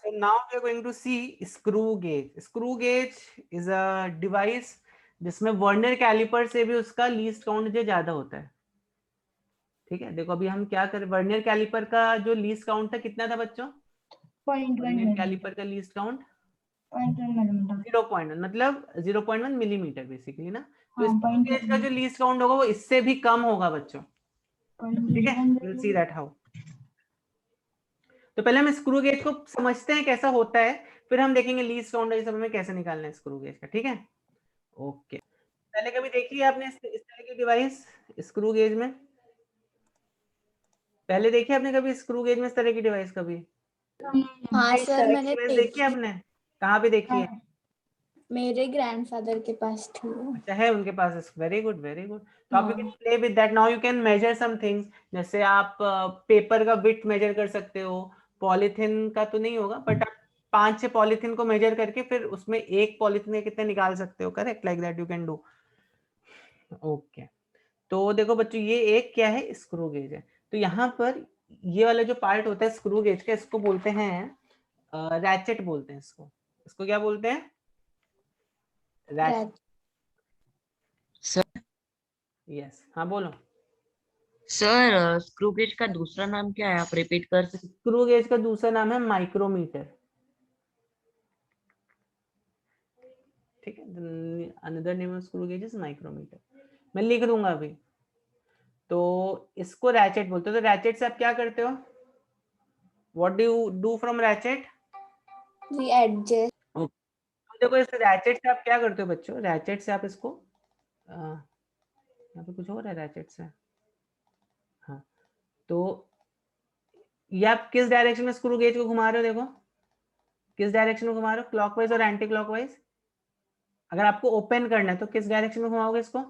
So now we are going to see screw gauge. Screw gauge is a device जिसमें vernier calliper से भी उसका least count जो ज्यादा होता है। ठीक है, देखो अभी हम क्या करें, वर्नियर कैलिपर का जो लीस्ट काउंट था कितना था बच्चों? 0.1 कैलिपर का लीस्ट काउंट 0.1 मिलीमीटर। 0.1 मतलब 0.1 मिलीमीटर बेसिकली ना। तो हाँ, स्क्रू गेज का जो लीस्ट काउंट होगा वो इससे भी कम होगा बच्चों। ठीक है, विल सी दैट हाउ। तो पहले हम स्क्रू गेज को समझते हैं कैसा होता है, फिर हम देखेंगे लीस्ट काउंट इस सब में कैसे निकालना है स्क्रू गेज का। ठीक है, ओके। पहले कभी देखी है आपने इस तरह की डिवाइस स्क्रू गेज में? पहले देखी आपने कभी स्क्रू गेज में इस तरह की डिवाइस कभी? हाँ सर, मैंने देखी आपने? कहाँ पे देखी है? मेरे ग्रैंडफादर के पास थी। अच्छा है उनके पास, वेरी गुड वेरी गुड। तो आप you can play with that. Now you can measure some things, जैसे आप पेपर का विड्थ मेजर कर सकते हो। पॉलीथिन का तो नहीं होगा, बट आप 5-6 पॉलीथिन को मेजर करके फिर उसमें एक पॉलीथिन के कितने निकाल सकते हो। Correct, like that you can do. Okay, तो देखो बच्चों ये एक क्या है, स्क्रू गेज है। तो यहाँ पर ये वाला जो पार्ट होता है स्क्रू गेज का, इसको बोलते हैं रैचेट बोलते हैं इसको। इसको क्या बोलते हैं? रैचेट। सर यस, हाँ बोलो। सर स्क्रू गेज का दूसरा नाम क्या है, आप रिपीट कर सकते? स्क्रू गेज का दूसरा नाम है माइक्रोमीटर। ठीक है, another name of screw gauge is micrometer. मैं लिख दूंगा अभी। तो इसको रैचेट बोलते हो। तो रैचेट से आप क्या करते हो? What do you do from ratchet? We adjust. तो देखो इस रैचेट से आप क्या करते हो बच्चों? रैचेट से आप इसको यहाँ पे कुछ हो रहा है रैचेट से। हाँ, तो ये आप किस डायरेक्शन में स्क्रू गेज को घुमा रहे हो? देखो किस डायरेक्शन में घुमा रहे हो, क्लॉकवाइज और एंटी क्लॉकवाइज। अगर आपको ओपन करना है तो किस डायरेक्शन में घुमाओगे इसको?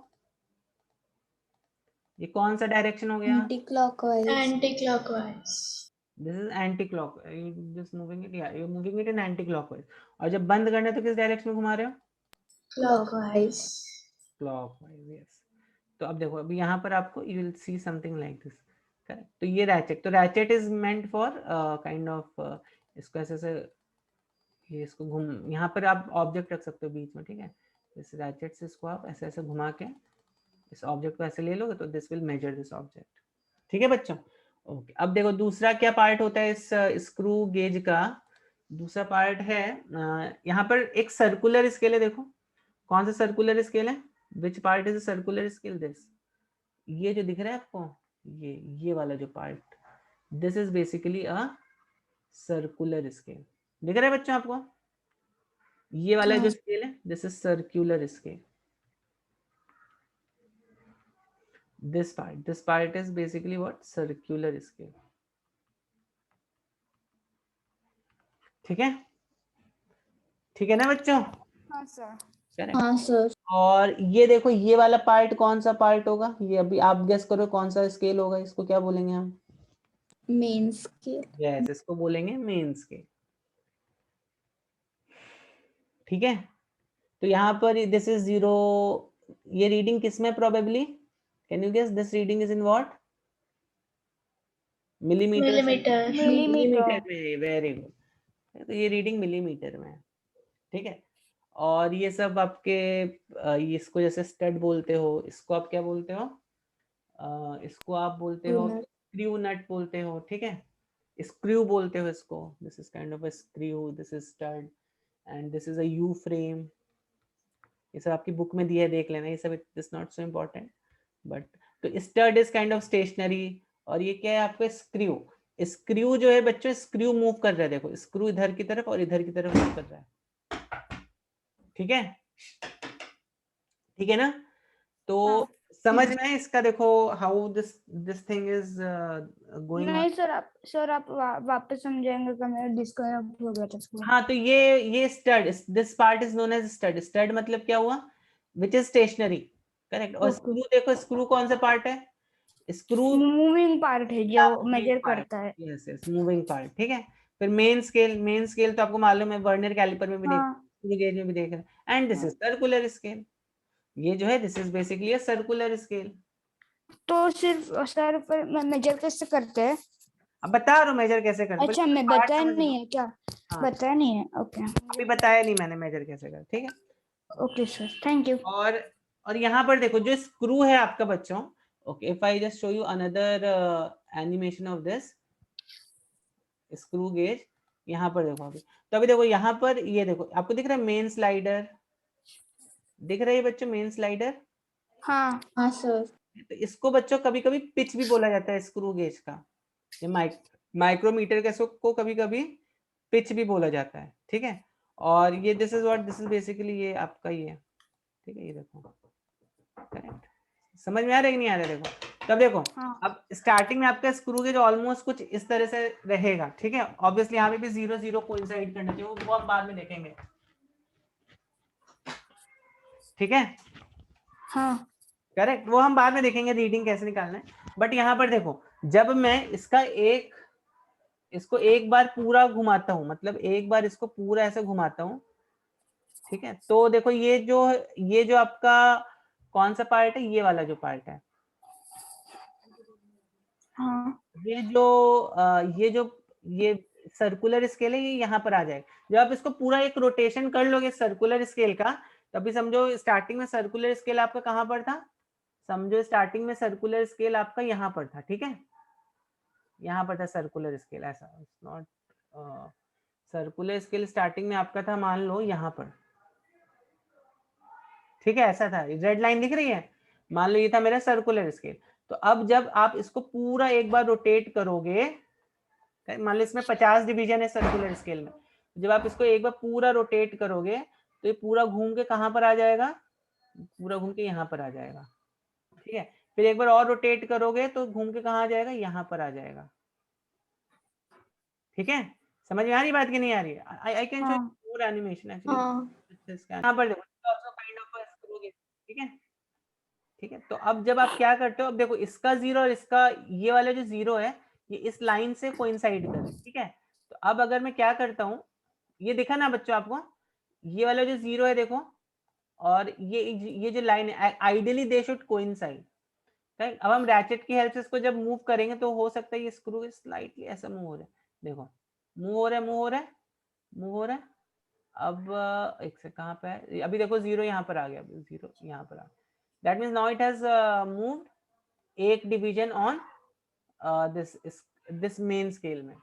ये कौन सा डायरेक्शन हो गया? Anticlockwise. Anticlockwise. This is anti clock, just moving it, या you moving it in anticlockwise. और जब बंद करना है तो किस डायरेक्शन में घुमा रहे हो? क्लॉकवाइज। Clockwise, yes. तो अब देखो अभी यहाँ पर आपको you will see something like this. Correct, तो ये रैचेट, तो ratchet is meant for kind of, इसको ऐसे ऐसे, ये इसको घूम, यहाँ पर आप ऑब्जेक्ट रख सकते हो बीच में। ठीक है, इस रैचेट से इसको आप ऐसे ऐसे घुमा के इस ऑब्जेक्ट को ऐसे ले लोगे तो this will measure this object. ठीक है बच्चों, ओके। अब देखो दूसरा क्या पार्ट होता है इस स्क्रू गेज का? दूसरा पार्ट है यहाँ पर एक सर्कुलर स्केल है। देखो कौन सा सर्कुलर स्केल है? Which part is a circular scale? This, ये जो दिख रहा है आपको, ये वाला जो part, this is basically a circular scale. दिख रहा है बच्चों आपको? ये वाला जो स्केल है this is circular scale. this part is basically what? Circular scale। ठीक है, ठीक है ना बच्चों? हाँ सर। Correct। हाँ सर। और ये देखो ये वाला पार्ट कौन सा पार्ट होगा? ये अभी आप गेस करो कौन सा स्केल होगा, इसको क्या बोलेंगे हम? Main scale. यस, इसको बोलेंगे मेन स्केल। ठीक है, तो यहाँ पर दिस इज 0, ये रीडिंग किस में probably? Can you guess this reading is in what? Millimetre millimetre. Millimetre में, वेरी गुड। तो ये रीडिंग मिलीमीटर में है। ठीक है, और ये सब आपके इसको जैसे स्टड बोलते हो, इसको आप क्या बोलते हो? इसको आप बोलते हो स्क्रू नट बोलते हो। ठीक है, स्क्रू बोलते हो इसको। This is kind of a screw, this is stud, and this is a you frame. ये सब आपकी बुक में दिया है, देख लेना, ये सब is not so important. But तो stud is kind of stationary, और ये क्या है आपका? स्क्रू। स्क्रू जो है बच्चों, स्क्रू मूव कर रहा है। देखो स्क्रू इधर की तरफ और इधर की तरफ मूव कर रहा है। ठीक है, ठीक है ना? तो समझ में इसका, देखो how this thing is going on. नहीं सर आप वापस समझाएंगे कि मेरा डिस्कनेक्ट हो गया था। हाँ, तो ये stud, this part is known as stud. Stud मतलब क्या हुआ? Which is stationary. करेक्ट। और स्क्रू, देखो स्क्रू कौन सा पार्ट है? स्क्रू मूविंग पार्ट है जो मेजर करता है। Yes yes, moving part. ठीक है, फिर मेन स्केल, मेन स्केल तो आपको मालूम है, वर्नियर कैलिपर में भी देख, स्क्रू गेज में भी देख रहे हैं। And this is circular scale. ये जो है this is basically a circular scale. तो सिर्फ सर पर मेजर कैसे करते हैं? अब बता रहा हूँ मेजर कैसे करते हैं, अच्छा पहले मैं part बताया समझ लो। नहीं है क्या? हाँ बताया नहीं है, ओके अभी बताया नहीं मैंने मेजर कैसे कर, ठीक है। Okay sir, thank you. और यहाँ पर देखो जो स्क्रू है आपका बच्चों, okay if I just show you another animation of this screw gauge, यहाँ पर देखो अभी, तो अभी देखो यहाँ पर ये देखो आपको दिख रहा है मेन स्लाइडर, दिख रहा है बच्चों मेन स्लाइडर। हाँ हाँ सर। तो इसको बच्चों कभी कभी पिच भी बोला जाता है स्क्रू गेज का, ये माइक्रोमीटर के को कभी कभी पिच भी बोला जाता है, ठीक है। और ये दिस इज बेसिकली ये आपका ये, ठीक है, ये देखो करेक्ट, समझ में आ रहा है कि नहीं आ रहा है? देखो तब देखो हाँ अब स्टार्टिंग में आपका स्क्रू गेज ऑलमोस्ट कुछ इस तरह से रहेगा, ठीक है। ऑब्वियसली यहाँ पे भी 0 0 कोइंसाइड करना चाहिए, वो हम बाद में देखेंगे, ठीक है हाँ करेक्ट, वो हम बाद में देखेंगे रीडिंग कैसे निकालना है। बट यहाँ पर देखो जब मैं इसको एक बार पूरा घुमाता हूँ, मतलब एक बार इसको पूरा ऐसे घुमाता हूँ, ठीक है, तो देखो ये जो आपका कौन सा पार्ट है, ये वाला जो पार्ट है, हाँ ये सर्कुलर स्केल है, ये यहाँ पर आ जाएगा। जब आप इसको पूरा एक रोटेशन कर लोगे सर्कुलर स्केल का, तभी समझो स्टार्टिंग में सर्कुलर स्केल आपका कहाँ पर था, समझो स्टार्टिंग में सर्कुलर स्केल आपका यहाँ पर था, ठीक है, यहाँ पर था सर्कुलर स्केल, ऐसा नॉट सर्कुलर स्केल स्टार्टिंग में आपका था, मान लो यहाँ पर, ठीक है, ऐसा था, रेड लाइन दिख रही है, मान लो ये था मेरा सर्कुलर स्केल। तो अब जब आप इसको पूरा एक बार रोटेट करोगे, मान लो इसमें 50 डिवीजन है सर्कुलर स्केल में, जब आप इसको एक बार पूरा रोटेट करोगे तो ये पूरा घूम के कहाँ पर आ जाएगा, पूरा घूम के यहाँ पर आ जाएगा, ठीक है। फिर एक बार और रोटेट करोगे तो घूम के कहाँ आ जाएगा, यहाँ पर आ जाएगा, ठीक है। समझ में आ रही बात कि नहीं आ रही है? आई कैन शो हाँ मोर एनिमेशन एक्चुअली, हाँ यहाँ पर देखो also kind of a screw gauge, ठीक है, ठीक है। तो अब जब आप क्या करते हो, अब देखो इसका 0 और इसका ये वाला जो 0 है ये इस लाइन से कोइंसाइड करे, ठीक है। तो अब अगर मैं क्या करता हूँ, ये दिखा ना बच्चों आपको, ये वाला जो 0 है देखो, और ये जो लाइन है ideally they should coincide, right. अब हम रैचेट की हेल्प से इसको जब मूव करेंगे तो हो सकता है ये स्क्रू स्लाइटली ऐसा मूव हो रहा है, देखो मूव हो रहा है, मूव हो रहा है, मूव हो रहा है। अब एक से कहाँ पे है, अभी देखो 0 यहाँ पर आ गया, 0 यहाँ पर आ गया, that means now it has moved एक division on this main scale में।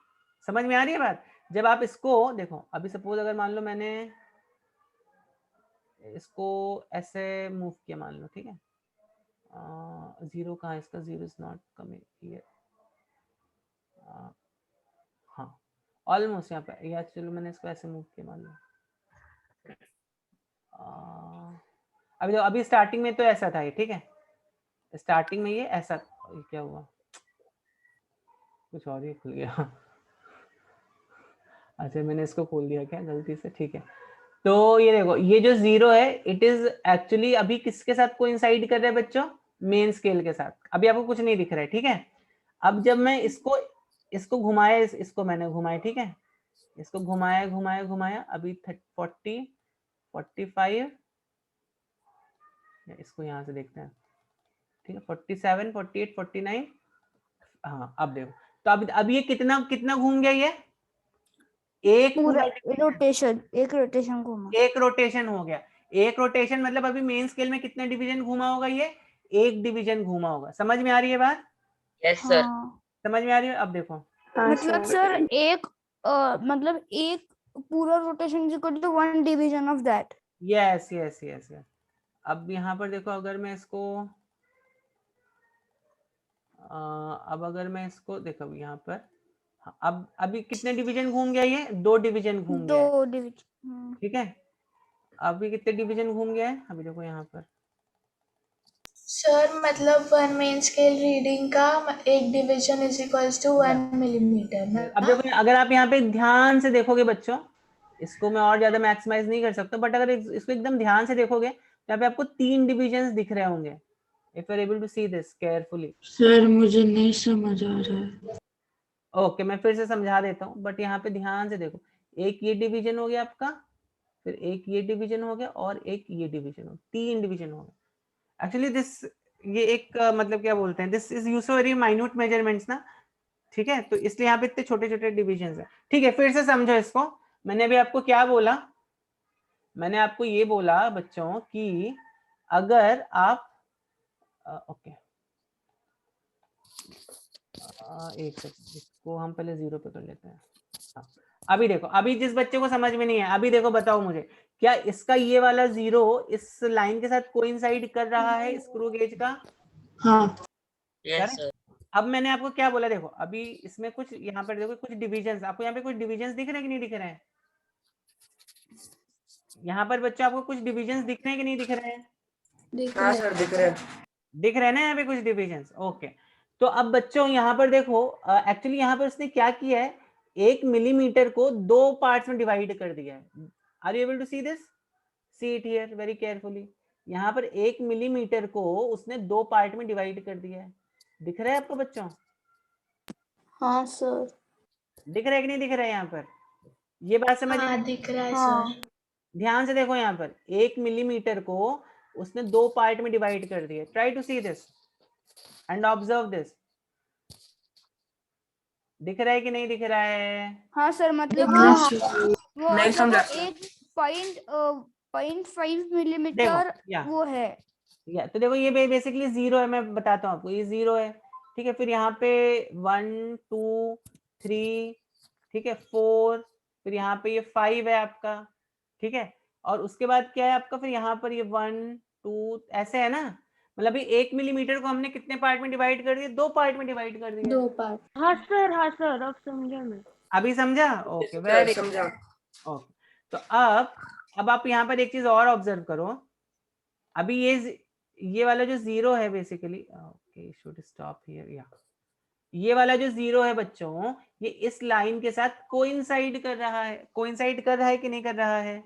समझ में आ रही है बात? जब आप इसको देखो, अभी सपोज अगर मान लो मैंने इसको ऐसे मूव किया, मान लो, ठीक है, 0 कहाँ है इसका, 0 इज नॉट कमिंग हियर, हाँ ऑलमोस्ट यहाँ पे, या चलो मैंने इसको ऐसे मूव किया, मान लो अभी स्टार्टिंग में तो ऐसा था ये, ठीक है, स्टार्टिंग में ये ऐसा, क्या हुआ, कुछ और ही खुल गया अच्छा मैंने इसको खोल दिया क्या गलती से, ठीक है। तो ये देखो ये जो 0 है इट इज एक्चुअली अभी किसके साथ कोइंसाइड कर रहा है बच्चों, मेन स्केल के साथ, अभी आपको कुछ नहीं दिख रहा है, ठीक है। अब जब मैं इसको घुमाया, इसको मैंने घुमाया, ठीक है, इसको घुमाया घुमाया घुमाया, अभी 40 45, इसको यहाँ से देखते हैं, ठीक है, 47 48 49, हाँ अब देखो, तो अब ये कितना कितना घूम गया, ये एक पूरा पूरा रोटेशन, एक रोटेशन घूमा। एक रोटेशन हो गया, एक रोटेशन मतलब अभी मेन स्केल में कितने डिवीजन घूमा होगा, ये एक डिवीजन घूमा होगा। समझ में आ रही है बात? Yes sir. हाँ समझ में आ रही है? अब देखो मतलब सर एक मतलब एक पूरा rotation is equal to 1 division of that. Yes yes yes yes. अब यहाँ पर देखो अगर मैं इसको अब अगर मैं इसको देखो यहाँ पर, हाँ, अब अभी कितने डिवीजन घूम गया, ये 2 डिवीजन घूम गया है, 2 डिवीजन। ठीक है। अभी कितने डिवीजन घूम गया है, अभी देखो यहाँ पर, सर मतलब 1 मेन स्केल रीडिंग का 1 division is equals to 1 millimetre ना। अब देखो अगर आप यहाँ पे ध्यान से देखोगे बच्चों, इसको मैं और ज्यादा मैक्सिमाइज नहीं कर सकता, बट अगर इसको एकदम ध्यान से देखोगे तो यहाँ पे आपको 3 डिविजन्स दिख रहे होंगे, if you are able to see this carefully. Sir मुझे नहीं समझ आ रहा है। ओके मैं फिर से समझा देता हूँ, बट यहाँ पे ध्यान से देखो, एक ये डिवीजन हो गया आपका, फिर एक ये डिवीजन हो गया, और एक ये डिवीजन हो, 3 डिवीजन हो गए। एक्चुअली दिस ये एक मतलब क्या बोलते हैं, this is used for very minute measurements ना, ठीक है, तो इसलिए यहाँ पे इतने छोटे छोटे डिविजन है। ठीक है, फिर से समझो इसको। मैंने अभी आपको क्या बोला, मैंने आपको ये बोला बच्चों कि अगर आप ओके एक सेकंड, इसको हम पहले 0 पे कर लेते हैं। हाँ, अभी देखो, अभी जिस बच्चे को समझ में नहीं है, अभी देखो बताओ मुझे, क्या इसका ये वाला 0 इस लाइन के साथ कोइंसाइड कर रहा है स्क्रू गेज का? हाँ यस सर। अब मैंने आपको क्या बोला, देखो अभी इसमें कुछ यहाँ पर देखो कुछ डिविजन्स, आपको यहाँ पे कुछ डिविजन्स दिख रहे हैं कि नहीं दिख रहे हैं? यहाँ पर बच्चों आपको कुछ डिविजन्स दिख रहे हैं कि नहीं दिख रहे हैं? दिख हाँ रहा सर दिख रहे हैं। दिख रहे हैं ना यहाँ पे कुछ डिविजन्स? ओके, तो अब बच्चों यहाँ पर देखो, एक्चुअली यहाँ पर उसने क्या किया है, 1 मिलीमीटर को 2 पार्ट्स में डिवाइड कर दिया है। Are you able to see this? See it here very carefully. यहाँ पर 1 मिलीमीटर को उसने 2 पार्ट में डिवाइड कर दिया है। दिख रहा है आपको बच्चों? हाँ सर। दिख रहा है कि नहीं दिख रहा है यहाँ पर? ये बात समझ में? हाँ दिख रहा है हाँ। सर। ध्यान से देखो, यहाँ पर 1 मिलीमीटर को उसने 2 पार्ट में डिवाइड कर दिया। Try to see this and observe this. दिख रहा है कि नहीं दिख रहा है? हाँ सर, मतलब हाँ वो सर। वो नहीं देखो समझा। 1.5 मिलीमीटर देखो या वो है। तो देखो ये बेसिकली 0 है, मैं बताता हूँ आपको, ये 0 है। ठीक है, फिर यहाँ पे 1 2 3, ठीक है 4, फिर यहाँ पे ये 5 है आपका। ठीक है, और उसके बाद क्या है आपका, फिर यहाँ पर ये 1 2 ऐसे है ना। मतलब ये 1 मिलीमीटर को हमने कितने पार्ट में डिवाइड कर दिया? 2 पार्ट में डिवाइड कर दिया। 2 पार्ट। हाँ सर, अब समझा मैं। अभी समझा? ओके सर वेरी समझा। ओके। तो अब आप यहाँ पर एक चीज और ऑब्जर्व करो। अभी ये वाला जो 0 है basically, okay should stop here, या ये वाला जो 0 है बच्चों, ये इस लाइन के साथ कोइंसाइड कर रहा है। कोइंसाइड कर रहा है कि नहीं कर रहा है?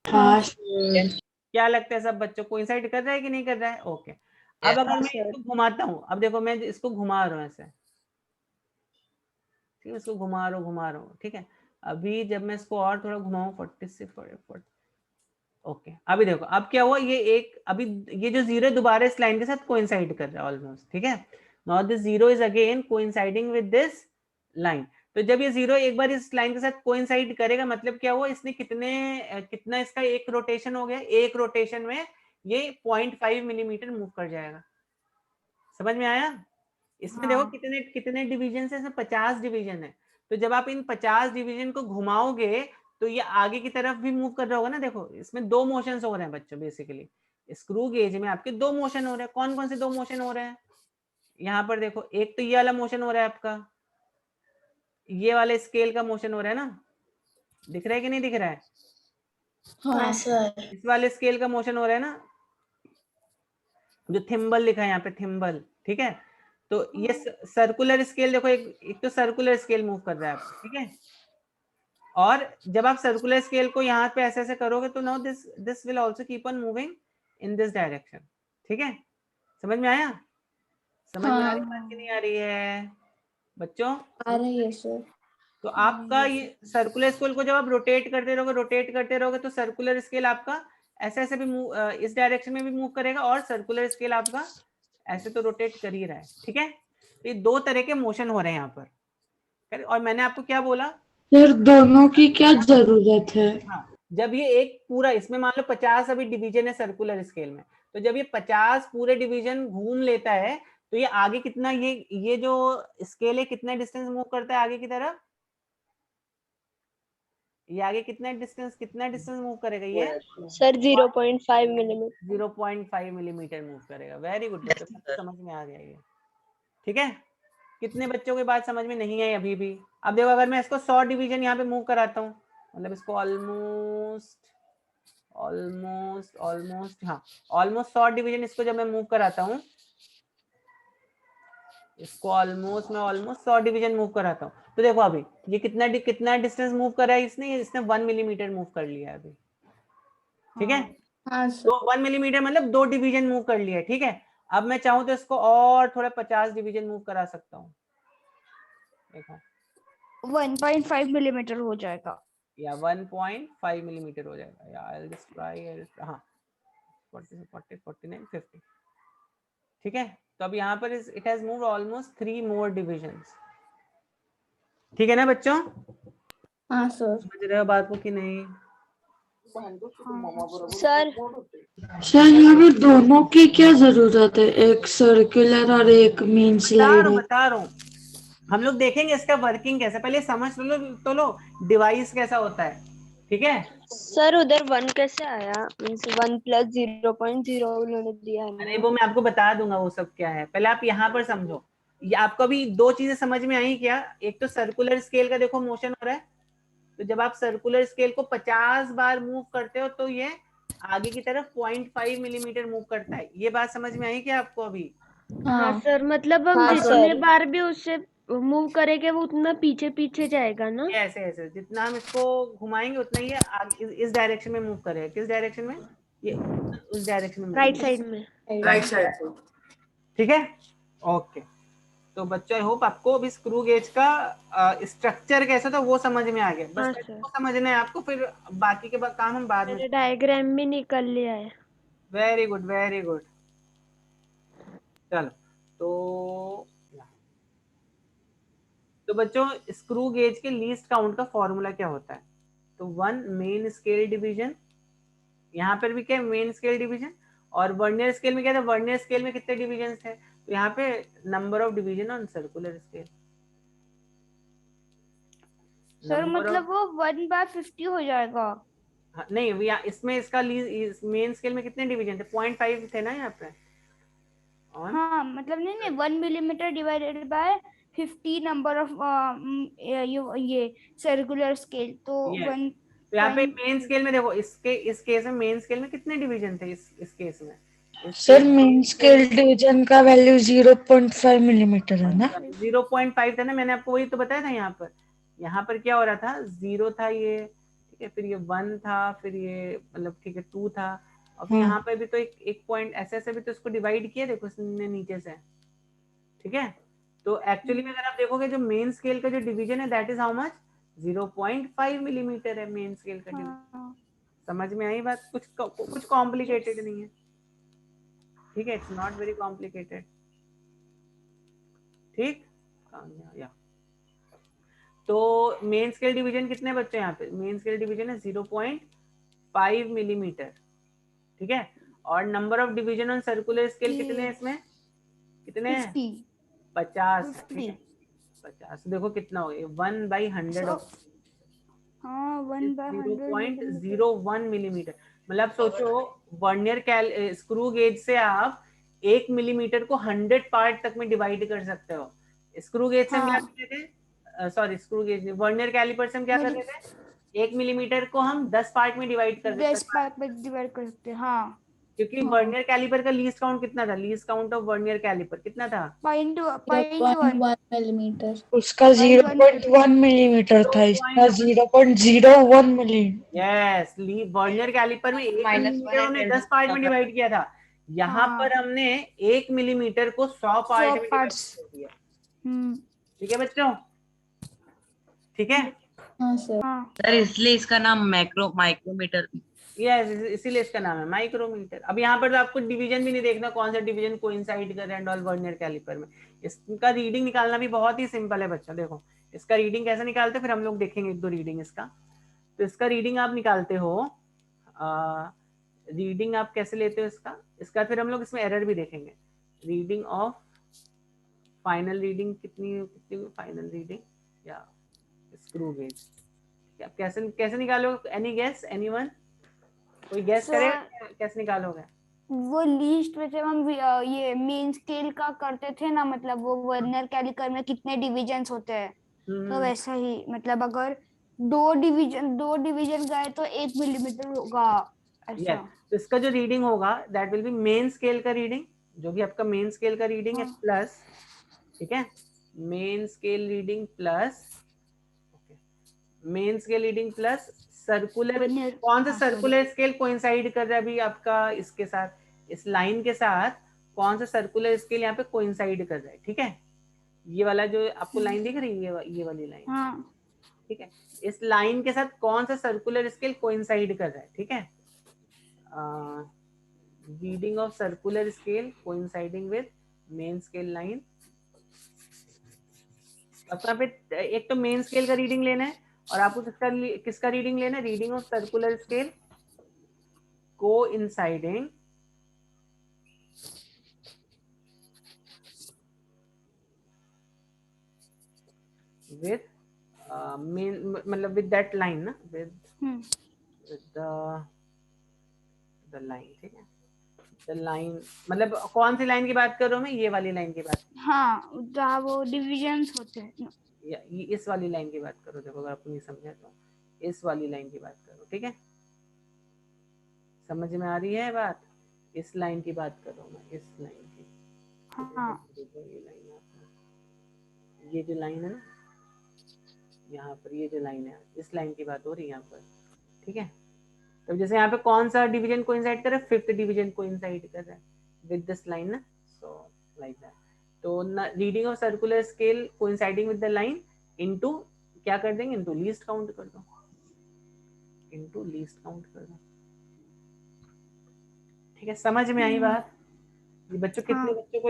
हाँ क्या लगता है सब बच्चों, कोइंसाइड कर रहा है कि नहीं कर रहा है? ओके, अब अगर मैं इसको घुमाता हूँ, अब देखो मैं इसको घुमा रहा हूँ ऐसे, ठीक है, इसको घुमा रहा हूँ, ठीक है। अभी जब मैं इसको और थोड़ा घुमाऊं 40 से 40, ओके, अभी देखो अब क्या हुआ, ये एक अभी ये जो 0 दोबारा इस लाइन के साथ कोइंसाइड कर रहा है ऑलमोस्ट। ठीक है, now this 0 is again coinciding with this line. तो जब ये 0 एक बार इस लाइन के साथ कोइंसाइड करेगा, मतलब क्या हुआ, इसने कितना इसका एक रोटेशन हो गया, एक रोटेशन में ये 0.5 मिलीमीटर मूव कर जाएगा। समझ में आया? इसमें देखो कितने कितने डिवीजन है, इसमें 50 डिवीजन है। तो जब आप इन 50 डिवीजन को घुमाओगे तो ये आगे की तरफ भी मूव कर रहा होगा ना। देखो इसमें 2 मोशंस हो रहे हैं बच्चों, बेसिकली स्क्रू गेज में आपके 2 मोशन हो रहे हैं। कौन कौन से 2 मोशन हो रहे हैं? यहाँ पर देखो, एक तो ये वाला मोशन हो रहा है आपका, ये वाले स्केल का मोशन हो रहा है ना, दिख रहा है कि नहीं दिख रहा है? हाँ सर। इस वाले स्केल का मोशन हो रहा है ना, जो थिम्बल लिखा है यहाँ पे, थिम्बल। ठीक है, तो ये सर्कुलर स्केल देखो, एक तो सर्कुलर स्केल मूव कर रहा है आपका। ठीक है, और जब आप सर्कुलर स्केल को यहाँ पे ऐसे ऐसे करोगे तो now this will also keep on moving in this direction. ठीक है, समझ में आया? समझ में आ रही बात कि नहीं आ रही है बच्चों? आ रही है सर। तो आपका ये सर्कुलर स्केल को जब आप रोटेट करते रहोगे तो सर्कुलर स्केल आपका ऐसे ऐसे भी मूव, इस डायरेक्शन में भी मूव करेगा, और सर्कुलर स्केल आपका ऐसे तो रोटेट कर ही रहा है। ठीक है, तो ये 2 तरह के मोशन हो रहे हैं यहाँ पर। और मैंने आपको क्या बोला, सर दोनों की क्या जरूरत है? हाँ, जब ये एक पूरा, इसमें मान लो 50 अभी डिवीजन है सर्कुलर स्केल में, तो जब ये 50 पूरे डिवीजन घूम लेता है तो ये आगे कितना, ये जो स्केल है कितना डिस्टेंस मूव करता है आगे की तरफ? ये आगे कितना डिस्टेंस मूव करेगा ये? Sir 0.5 millimetre. 0.5 मिलीमीटर मूव करेगा। वेरी गुड बच्चों, सबको समझ में आ गया ये। ठीक है, कितने बच्चों की बात समझ में नहीं आई अभी भी? अब देखो, अगर मैं इसको 100 डिवीजन यहाँ पे मूव कराता हूँ, मतलब इसको ऑलमोस्ट हाँ, ऑलमोस्ट 100 डिवीजन इसको जब मैं मूव कराता हूँ, इसको ऑलमोस्ट 100 डिवीजन मूव कराता हूँ, तो देखो अभी ये कितना डिस्टेंस मूव कर रहा है इसने 1 मिलीमीटर मूव कर लिया है अभी। ठीक है, हाँ सर। तो 1 मिलीमीटर मतलब 2 डिवीजन मूव कर लिया है। ठीक है, अब मैं चाहूँ तो इसको और थोड़ा 50 डिवीजन मूव करा सकता हूँ। देखो 1.5 मिलीमीटर हो जाएगा, या 1.5 मिलीमीटर हो जाएगा, या I'll just try, हाँ 40 40 49 50। ठीक है, तो अब यहाँ पर it has moved almost 3 more divisions. ठीक है ना बच्चों, हाँ सर। समझ रहे हो बात को कि नहीं? सर सर यहाँ पे दोनों की क्या जरूरत है, एक सर्कुलर और एक मीन स्लाइडर? बता रहा हूँ, हम लोग देखेंगे इसका वर्किंग कैसे, पहले समझ लो डिवाइस कैसा होता है, ठीक है? सर उधर 1 कैसे आया? मीन्स 1 + 0.0 उन्होंने दिया है अरे ना। वो मैं आपको बता दूंगा वो सब क्या है, पहले आप यहाँ पर समझो। ये आपको अभी दो चीजें समझ में आई क्या? एक तो सर्कुलर स्केल का देखो मोशन हो रहा है, तो जब आप सर्कुलर स्केल को 50 बार मूव करते हो तो ये आगे की तरफ 0.5 मिलीमीटर मूव करता है। ये बात समझ में आई क्या आपको अभी? हाँ हाँ सर, मतलब हम हाँ जितने सर। बार भी उससे मूव करेंगे वो उतना पीछे पीछे जाएगा ना। ये ऐसे ऐसे जितना हम इसको घुमाएंगे उतना ही आगे इस डायरेक्शन में मूव करेगा। किस डायरेक्शन में? ये उस डायरेक्शन में राइट साइड में। राइट साइड से, ठीक है? ओके, तो बच्चों आई होप आपको अभी स्क्रू गेज का स्ट्रक्चर कैसा था वो समझ में आ गया। बस हाँ पहले सर, वो समझना है आपको, फिर बाकी के काम हम बाद में। मेरे डायग्राम भी निकल लिया है। Very good very good. चलो तो बच्चों स्क्रू गेज के लीस्ट काउंट का फॉर्मूला क्या होता है? तो 1 मेन स्केल डिवीजन, यहाँ पर भी क्या मेन स्केल डिवीजन, और वर्नियर स्केल में क्या था? वर्नियर स्केल में कितने डिवीजन थे? तो यहाँ पे number of division on circular scale. Sir मतलब वो 1/50 हो जाएगा। नहीं इसमें इसका मेन स्केल में कितने डिवीजन थे? 0.5 थे ना यहाँ पे। और हाँ मतलब नहीं 1 millimetre divided by 50 number of ये सर्कुलर स्केल तो yes. 1 तो यहाँ पे मेन स्केल में देखो, इस केस में मेन स्केल में कितने डिवीजन थे? इस केस में सर मीन स्केल डिवीजन का वैल्यू 0.5 मिलीमीटर है ना? 0.5 था ना, मैंने आपको वही तो बताया था। यहाँ पर क्या हो रहा था? 0 था ये, ठीक है, फिर ये 1 था, फिर ये मतलब ठीक है 2 था, और फिर यहाँ पे भी तो एक पॉइंट ऐसे ऐसे भी तो इसको डिवाइड किया, देखो इसने नीचे से, ठीक है? तो एक्चुअली में अगर आप देखोगे जो मेन स्केल का जो डिवीजन है that is how much? 0.5 millimetre है मेन स्केल का डिवीजन। समझ में आई बात? कुछ कॉम्प्लिकेटेड नहीं है, ठीक है? इट्स नॉट वेरी कॉम्प्लिकेटेड, ठीक? या तो मेन स्केल डिवीजन कितने बच्चे यहाँ पे? मेन स्केल डिवीजन है 0.5 मिलीमीटर, ठीक है? और number of division on circular scale कितने हैं इसमें? कितने हैं? 50 50, ठीक 50 है? 50 देखो कितना हो गया, 1/100 हाँ 1/100 मिलीमीटर। 0.01 मिलीमीटर। मतलब सोचो वर्नियर स्क्रू गेज से आप 1 मिलीमीटर को 100 पार्ट तक में डिवाइड कर सकते हो। स्क्रू गेज से हम क्या हाँ करते थे? Sorry screw gauge vernier calliper से हम क्या मेरे करते थे? 1 मिलीमीटर को हम 10 पार्ट में डिवाइड कर देते 10 पार्ट में डिवाइड कर सकते हैं। हाँ क्योंकि वर्नियर कैलिपर का लीस्ट काउंट कितना था? Least count of vernier calliper कितना था? 0.1 मिलीमीटर। उसका 0.1 मिलीमीटर था, इसका 0.01 मिलीमीटर। यस, वर्नियर कैलिपर में 1 मिलीमीटर हमने 10 पार्ट में डिवाइड किया था। यहाँ हाँ पर हमने 1 मिलीमीटर को 100 पार्ट 100 में डिवाइड पार्ट्स। कर दिया। हम्म ठीक है बच्चों, ठीक है? हाँ सर। हाँ सर इसलिए इसका नाम माइक्रोमीटर। यस, इसीलिए इसका नाम है माइक्रोमीटर। अब यहाँ पर तो आपको डिवीजन भी नहीं देखना, कौन सा डिवीजन कोइंसाइड कर रहा है वर्नियर कैलिपर में। इसका रीडिंग निकालना भी बहुत ही सिंपल है बच्चा। देखो इसका रीडिंग कैसे निकालते, फिर हम लोग देखेंगे एक दो रीडिंग इसका। तो इसका रीडिंग आप निकालते हो, रीडिंग आप कैसे लेते हो इसका फिर हम लोग इसमें एरर भी देखेंगे। रीडिंग ऑफ फाइनल रीडिंग कितनी कितनी फाइनल रीडिंग या स्क्रू गेज, आप कैसे कैसे निकालोगे? Any guess, anyone? कोई गेस So, करेगा कैसे निकालोगे? वो लीस्ट में से हम ये मेन स्केल का करते थे ना, मतलब वो वर्नियर कैलिपर में कितने डिविजन्स होते हैं, तो वैसा ही मतलब अगर दो डिवीजन गए तो 1 मिलीमीटर होगा यस, ऐसा। तो इसका जो रीडिंग होगा that will be main scale का रीडिंग, जो भी आपका मेन स्केल का रीडिंग है, प्लस, ठीक है, main scale reading plus main scale reading plus circular. Vernier, कौन सा हाँ, सर्कुलर स्केल कोइंसाइड कर रहा है अभी आपका इसके साथ, इस लाइन के साथ? कौन सा सर्कुलर स्केल यहाँ पे कोइंसाइड कर रहा है? ठीक है, ये वाला जो आपको लाइन दिख रही है, ये वाली लाइन, हाँ ठीक है, इस लाइन के साथ कौन सा सर्कुलर स्केल कोइंसाइड कर रहा है? ठीक है, reading of circular scale coinciding with main scale line आपको यहाँ पे एक तो मेन स्केल का रीडिंग लेना है और आपको किसका रीडिंग लेना है, reading of circular scale coinciding with main मतलब with that line ना, with the line, ठीक है, the line मतलब कौन सी लाइन की बात कर रहा हूँ मैं, ये वाली लाइन की बात, हाँ जहाँ वो डिविजन्स होते हैं। या ये इस वाली लाइन की बात करो। देखो अगर आपको नहीं समझा तो इस वाली लाइन की बात करो, ठीक है, समझ में आ रही है बात, इस लाइन की बात कर रहा हूँ मैं, इस लाइन की। हाँ देखो ये लाइन यहाँ पर, ये जो लाइन है ना यहाँ पर, ये जो लाइन है, इस लाइन की बात हो रही है यहाँ पर, ठीक है। तो जैसे यहाँ पे कौन सा डिवीजन कोइंसाइड कर रहा है, फिफ्थ डिवीजन कोइंसाइड कर रहा है विद दिस लाइन ना, सो लाइक दैट। तो reading of circular scale coinciding with the line into क्या कर देंगे, इनटू लीस्ट काउंट कर दो, इनटू लीस्ट काउंट कर दो, ठीक है। समझ में आई बात? ये बच्चों कितने बच्चों को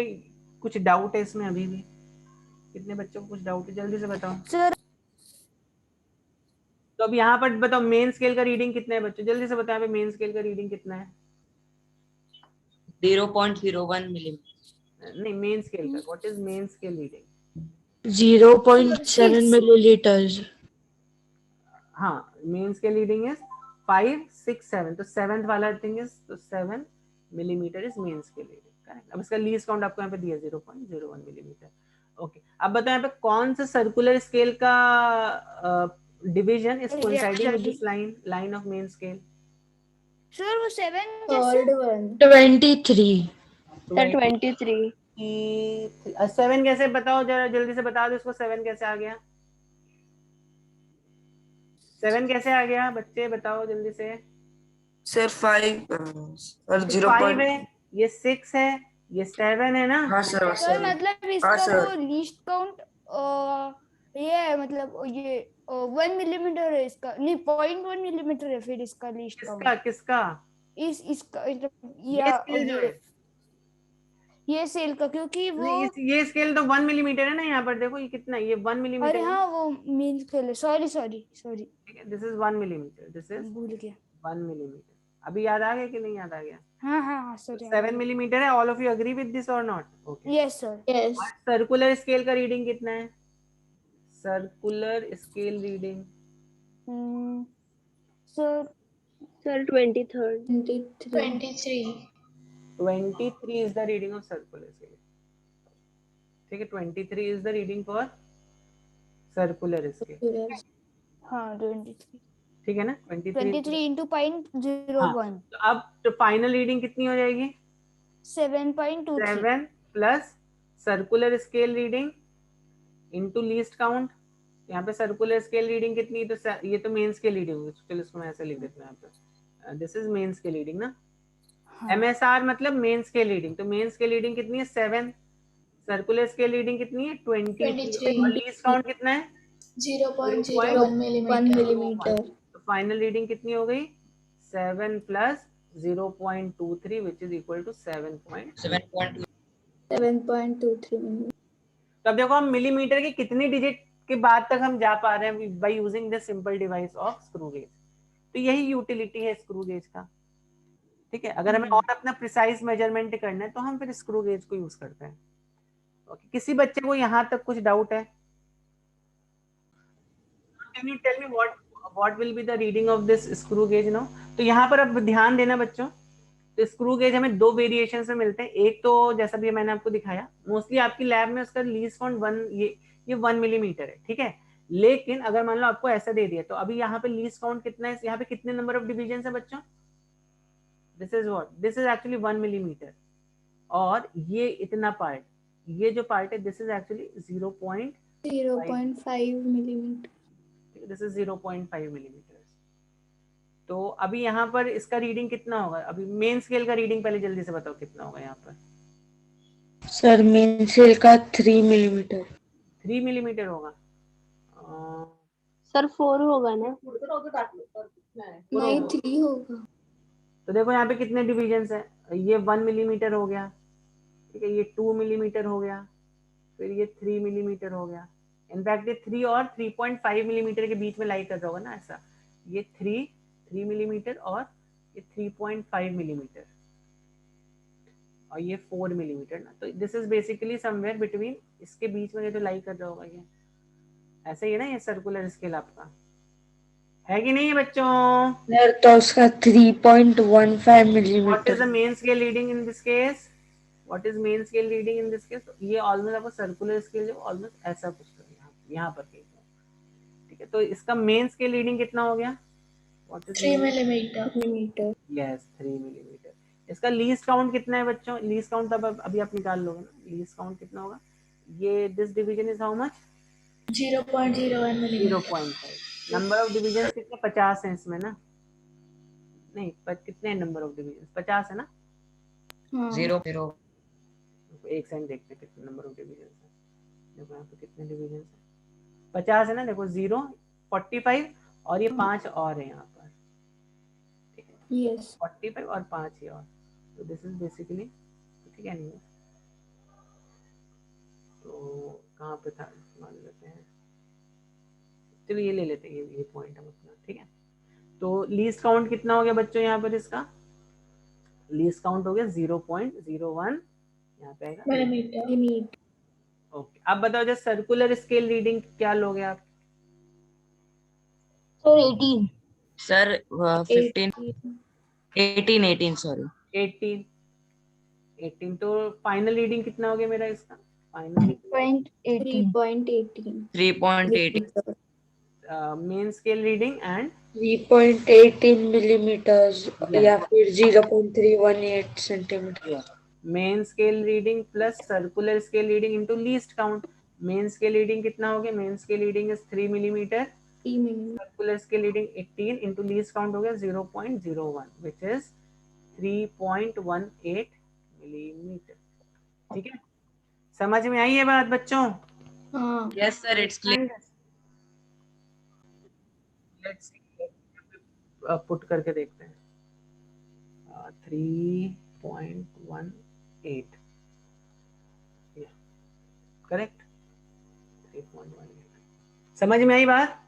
कुछ डाउट है इसमें अभी भी? कितने बच्चों को कुछ डाउट है, जल्दी से बताओ सर। तो अब यहाँ पर बताओ मेन स्केल का रीडिंग कितना है बच्चों, जल्दी से बताओ मेन स्केल का रीडिंग कितना है? 0.01 मिलीमीटर। नहीं, मेन स्केल का what is main scale reading? 0.7 milliliters. हाँ, मेन स्केल रीडिंग इज 5, 6, 7, तो सेवेंथ वाला थिंग इज, तो 7 millimetre is main scale reading, correct. अब इसका लीस्ट काउंट आपको यहाँ पे दिया 0.01 मिलीमीटर। ओके, अब बताओ यहाँ पे कौन सा सर्कुलर स्केल का division is coinciding with this line of main scale? Sir वो 7 थर्ड वन 23. सर 23। 7 कैसे बताओ, जरा जल्दी से बता दो इसको, 7 कैसे आ गया? 7 कैसे आ गया बच्चे, बताओ जल्दी से। सर 5 और 5 है, ये 6 है, ये 7 है ना। हाँ सर, सर मतलब इसका सर। वो लीस्ट काउंट ये मतलब ये 1 मिलीमीटर है इसका, नहीं 0.1 मिलीमीटर है फिर इसका लीस्ट काउंट। किसका? इसका ये स्केल जो है, ये सेल का, क्योंकि वो ये स्केल तो 1 मिलीमीटर है ना, यहाँ पर देखो ये कितना, ये 1 मिलीमीटर। अरे हाँ वो मेन स्केल है, सॉरी, ठीक है, this is 1 millimetre, this is भूल गया। 1 मिलीमीटर। अभी याद आ गया कि नहीं याद आ गया? हाँ सर, 7 मिलीमीटर है। All of you agree with this or not? Okay, yes sir. Yes circular scale का रीडिंग कितना है? Circular scale reading sir 23rd। 23। 23 is the reading of circular scale, ठीक है, 23 is the reading for circular scale, हाँ 23, ठीक है ना, 23 into 0.01। हाँ, तो अब तो फाइनल रीडिंग कितनी हो जाएगी? 7.23। 7 plus circular scale reading into least count. यहाँ पे सर्कुलर स्केल रीडिंग कितनी है, तो ये तो मेन स्केल रीडिंग होगी, चलो इसको मैं ऐसे लिख देता हूँ यहाँ पे, this is main scale reading ना। MSR मतलब मेन स्केल रीडिंग, तो मेन स्केल रीडिंग कितनी है? 7। सर्कुलर स्केल रीडिंग कितनी है? 23। और लीस्ट काउंट कितना है? 0.01 मिलीमीटर। तो फाइनल रीडिंग कितनी हो गई? 7 plus 0.23 which is equal to 7.2। 7.23 millimetre. तो अब देखो हम मिलीमीटर के कितनी डिजिट के बाद तक हम जा पा रहे हैं by using this simple device of screw gauge. तो यही यूटिलिटी है स्क्रू गेज का, ठीक है। अगर हमें और अपना प्रिसाइज मेजरमेंट करना है तो हम फिर स्क्रू गेज को यूज करते हैं। ओके, किसी बच्चे को यहाँ तक कुछ डाउट है? Can you tell me what will be the reading of this screw gauge now? तो यहाँ पर अब ध्यान देना बच्चों, तो स्क्रू गेज हमें 2 वेरिएशन में मिलते हैं। एक तो जैसा भी मैंने आपको दिखाया, मोस्टली आपकी लैब में उसका लीस्ट काउंट 1, ये 1 मिलीमीटर है, ठीक है। लेकिन अगर मान लो आपको ऐसा दे दिया, तो अभी यहाँ पे लीस्ट काउंट कितना है, यहाँ पे कितने नंबर ऑफ डिविजन है बच्चों? This is what, this is actually 1 millimetre, और ये इतना पार्ट, ये जो पार्ट है this is actually 0.5 millimetre. This is 0.5 millimetre. तो अभी यहाँ पर इसका रीडिंग कितना होगा? अभी मेन स्केल का रीडिंग पहले जल्दी से बताओ कितना होगा यहाँ पर? सर मेन स्केल का 3 मिलीमीटर। 3 मिलीमीटर होगा। सर 4 होगा ना? नहीं 3 होगा। तो देखो यहाँ पे कितने डिविजन्स है, ये 1 मिलीमीटर हो गया, ठीक है, ये 2 मिलीमीटर हो गया, फिर ये 3 मिलीमीटर हो गया, इनफैक्ट ये 3 और 3.5 मिलीमीटर के बीच में लाई कर रहा होगा ना ऐसा, ये 3 मिलीमीटर और ये 3.5 मिलीमीटर और ये 4 मिलीमीटर ना, तो this is basically somewhere between, इसके बीच में ये जो लाई कर रहा होगा ये ऐसे ही है ना, ये सर्कुलर स्केल आपका है कि नहीं है बच्चों? सर तो उसका 3.15 what is millimetre. The main scale reading in this case? What is main scale reading in this case? ये ऑलमोस्ट आपको सर्कुलर स्केल जो ऑलमोस्ट ऐसा कुछ यहाँ पर कहीं, ठीक है। तो इसका मेन स्केल रीडिंग कितना हो गया? What is 3 millimetre. Yes 3 millimetre. इसका लीस्ट काउंट कितना है बच्चों? लीस्ट काउंट अब अभी आप निकाल लोगे ना, लीस्ट काउंट कितना होगा? ये this division is how much? 0.01 millimetre. 0.5। Number of division कितने? 50 है इसमें ना, नहीं पर कितने नंबर ऑफ डिवीजन? 50 है ना? हाँ 0 0 एक सेकंड देखते हैं कितने नंबर ऑफ डिवीजन है। देखो यहाँ पे कितने डिवीजन है? 50 है ना, देखो 0, 45 और ये 5 और है यहाँ पर, ठीक है। यस 45 और 5 ही और, तो दिस इज बेसिकली, ठीक है। नहीं तो कहाँ पे था मान लेते हैं, चलो ये ले लेते हैं, ये पॉइंट है अपना, ठीक है। तो लीस्ट काउंट कितना हो गया बच्चों यहाँ पर? इसका लीस्ट काउंट हो गया 0.01, यहाँ पे आएगा मिलीमीटर। ओके। अब बताओ जो सर्कुलर स्केल रीडिंग क्या लोगे आप? सर 18। सर 15 18 सॉरी 18 तो फाइनल रीडिंग कितना हो गया मेरा इसका? Final 3.18 3.8 main scale reading and 3.18 millimetres या फिर 0.318 centimetre. Main scale reading plus circular scale reading into least count. Main scale reading कितना हो गया? Main scale reading is 3 millimetre, circular scale reading 18 into least count हो गया 0.01 which is 3.18 millimetre, ठीक है। समझ में आई है बात बच्चों? हाँ yes sir it's clear. Let's put करके देखते हैं। 3.18 करेक्ट, 3.18 समझ में आई बात?